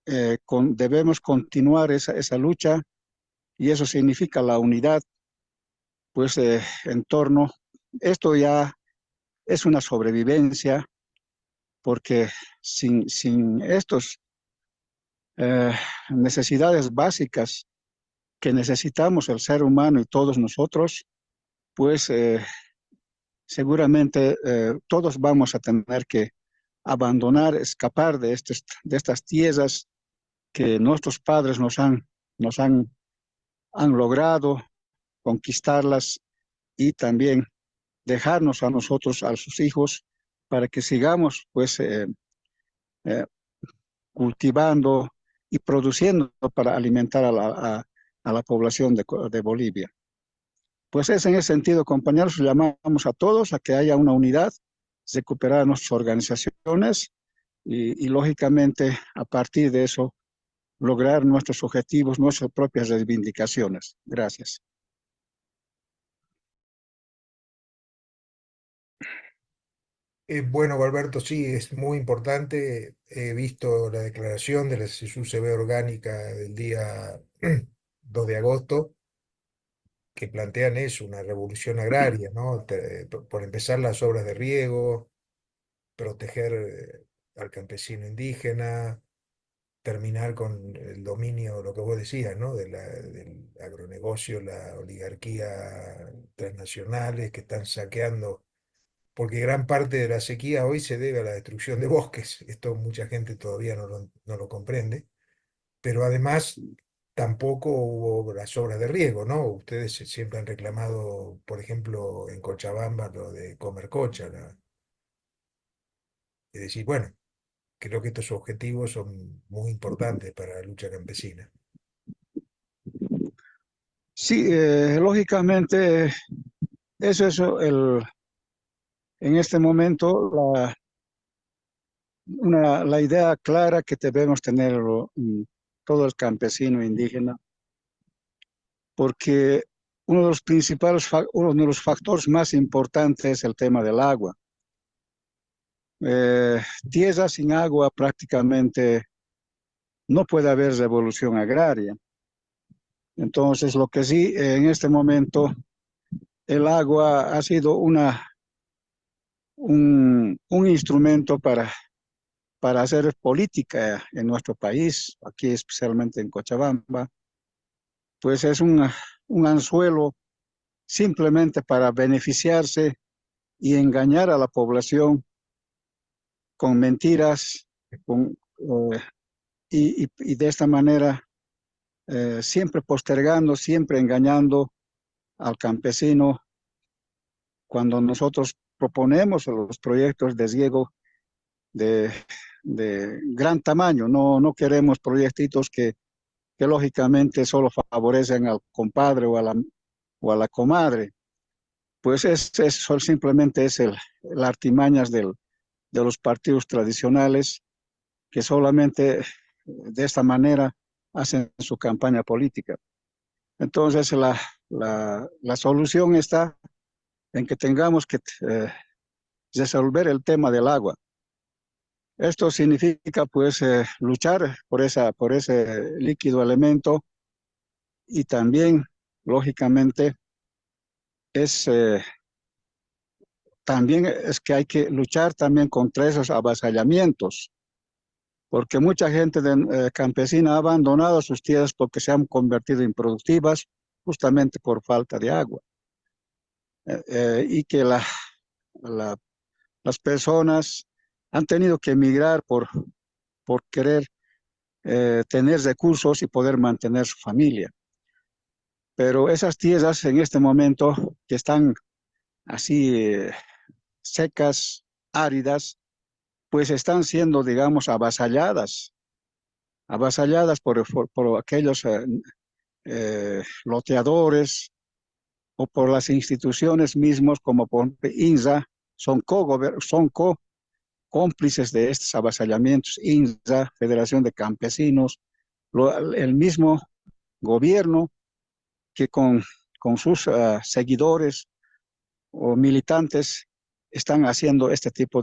Debemos continuar esa lucha y eso significa la unidad, pues en torno, esto ya es una sobrevivencia, porque sin estas necesidades básicas que necesitamos el ser humano y todos nosotros, pues seguramente todos vamos a tener que abandonar, escapar de estas tierras que nuestros padres nos han logrado conquistarlas y también dejarnos a nosotros, a sus hijos, para que sigamos pues eh, cultivando y produciendo para alimentar a la población de Bolivia. Pues es en ese sentido, compañeros, llamamos a todos a que haya una unidad, recuperar nuestras organizaciones y lógicamente a partir de eso lograr nuestros objetivos, nuestras propias reivindicaciones. Gracias. Bueno, Alberto, sí, es muy importante. He visto la declaración de la CCUCB orgánica del día 2 de agosto, que plantean eso, una revolución agraria, ¿no? Por empezar las obras de riego, proteger al campesino indígena, terminar con el dominio, lo que vos decías, ¿no? Del agronegocio, la oligarquía transnacionales que están saqueando porque gran parte de la sequía hoy se debe a la destrucción de bosques. Esto mucha gente todavía no lo comprende, pero además tampoco hubo las obras de riego, ¿no? Ustedes siempre han reclamado, por ejemplo, en Cochabamba lo de Comercocha, es decir, bueno, creo que estos objetivos son muy importantes para la lucha campesina. Sí, lógicamente, eso es en este momento la idea clara que debemos tener todo el campesino indígena, porque uno de los factores más importantes es el tema del agua. Tierra sin agua prácticamente no puede haber revolución agraria. Entonces, lo que sí, en este momento, el agua ha sido un instrumento para hacer política en nuestro país, aquí especialmente en Cochabamba, pues es un anzuelo simplemente para beneficiarse y engañar a la población con mentiras, eh, y de esta manera siempre postergando, siempre engañando al campesino cuando nosotros proponemos los proyectos de riego de, de gran tamaño. No queremos proyectitos que lógicamente solo favorecen al compadre o a la comadre. Pues simplemente es el artimañas de los partidos tradicionales que solamente de esta manera hacen su campaña política. Entonces, la solución está en que tengamos que resolver el tema del agua. Esto significa, pues, luchar por ese líquido elemento y también, lógicamente, es, también es que hay que luchar también contra esos avasallamientos, porque mucha gente campesina ha abandonado sus tierras porque se han convertido en improductivas justamente por falta de agua. Y que la- las personas han tenido que emigrar por querer tener recursos y poder mantener su familia. Pero esas tierras en este momento que están así secas, áridas, pues están siendo, digamos, avasalladas por aquellos loteadores o por las instituciones mismos como por INSA, son cómplices de estos avasallamientos, INSA, Federación de Campesinos, el mismo gobierno que con sus seguidores o militantes están haciendo este tipo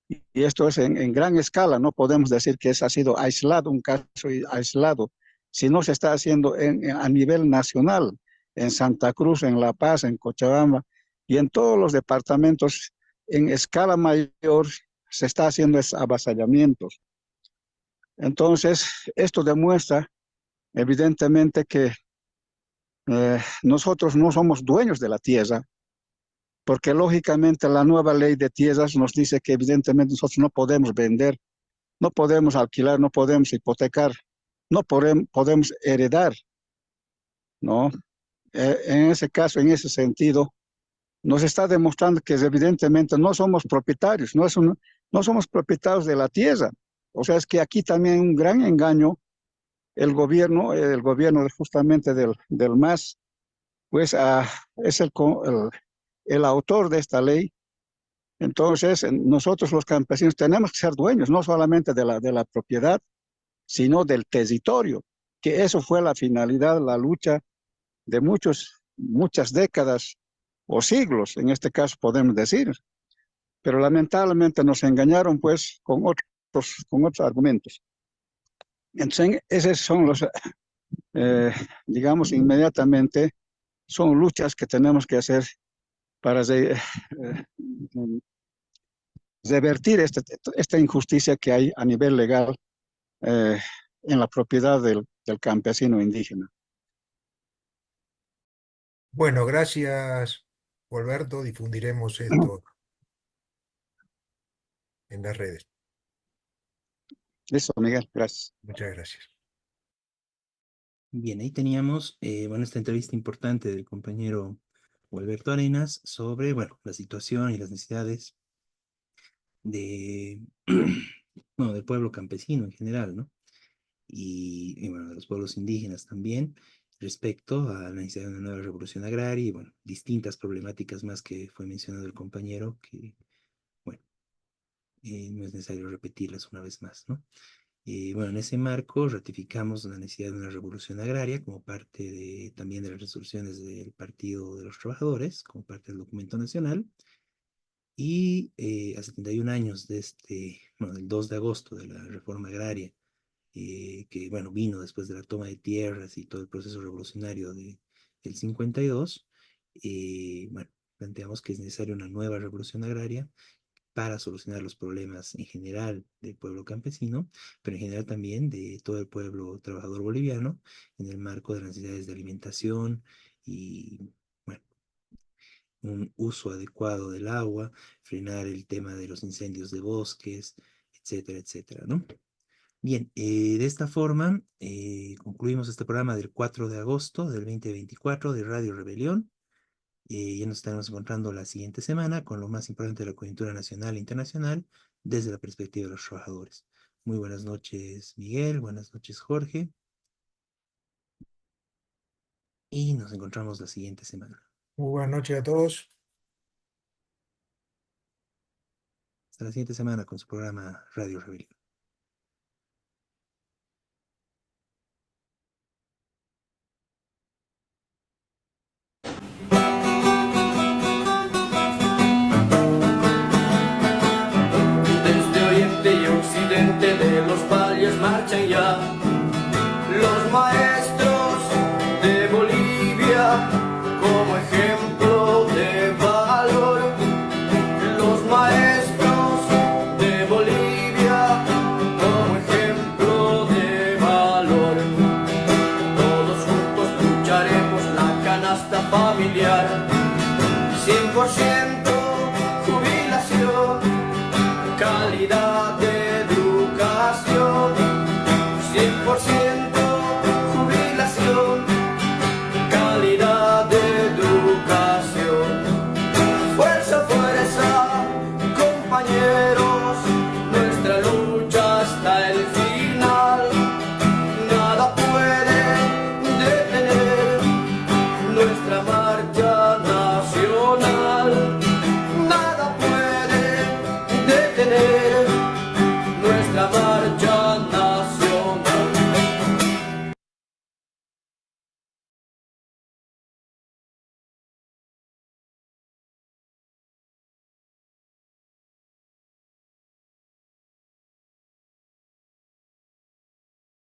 y esto es en gran escala, no podemos decir que ha sido aislado, un caso aislado, sino se está haciendo a nivel nacional, en Santa Cruz, en La Paz, en Cochabamba y en todos los departamentos en escala mayor se está haciendo esos avasallamientos. Entonces, esto demuestra evidentemente que nosotros no somos dueños de la tierra, porque lógicamente la nueva ley de tierras nos dice que evidentemente nosotros no podemos vender, no podemos alquilar, no podemos hipotecar, no podemos heredar, ¿no? En ese caso, en ese sentido, nos está demostrando que evidentemente no somos propietarios, no somos propietarios de la tierra. O sea, es que aquí también un gran engaño, el gobierno justamente del MAS, pues es el autor de esta ley. Entonces, nosotros los campesinos tenemos que ser dueños, no solamente de la propiedad, sino del territorio, que eso fue la finalidad, la lucha de muchas décadas o siglos, en este caso podemos decir. Pero lamentablemente nos engañaron pues con otros argumentos. Entonces, esos son eh, digamos, inmediatamente, son luchas que tenemos que hacer para revertir esta injusticia que hay a nivel legal eh, en la propiedad del campesino indígena. Bueno, gracias Alberto, difundiremos esto en las redes. Listo, Miguel, gracias. Muchas gracias. Bien, ahí teníamos, bueno, esta entrevista importante del compañero Alberto Arenas sobre, bueno, la situación y las necesidades de, bueno, del pueblo campesino en general, ¿no? Y, bueno, de los pueblos indígenas también, respecto a la necesidad de una nueva revolución agraria y, bueno, distintas problemáticas más que fue mencionado el compañero, que, bueno, no es necesario repetirlas una vez más, ¿no? Bueno, en ese marco ratificamos la necesidad de una revolución agraria como parte también de las resoluciones del Partido de los Trabajadores, como parte del documento nacional. Y a 71 años de bueno, del 2 de agosto de la reforma agraria, que, bueno, vino después de la toma de tierras y todo el proceso revolucionario del 52, bueno, planteamos que es necesaria una nueva revolución agraria para solucionar los problemas en general del pueblo campesino, pero en general también de todo el pueblo trabajador boliviano, en el marco de las necesidades de alimentación y, bueno, un uso adecuado del agua, frenar el tema de los incendios de bosques, etcétera, etcétera, ¿no? Bien, de esta forma concluimos este programa del 4 de agosto del 2024 de Radio Rebelión. Ya nos estaremos encontrando la siguiente semana con lo más importante de la coyuntura nacional e internacional desde la perspectiva de los trabajadores. Muy buenas noches, Miguel. Buenas noches, Jorge. Y nos encontramos la siguiente semana. Muy buenas noches a todos. Hasta la siguiente semana con su programa Radio Rebelión. Desde oriente y occidente de los valles marchan ya los maestros de Bolivia como ejemplo de valor. Los maestros de Bolivia como ejemplo de valor. Todos juntos lucharemos la canasta familiar 100%.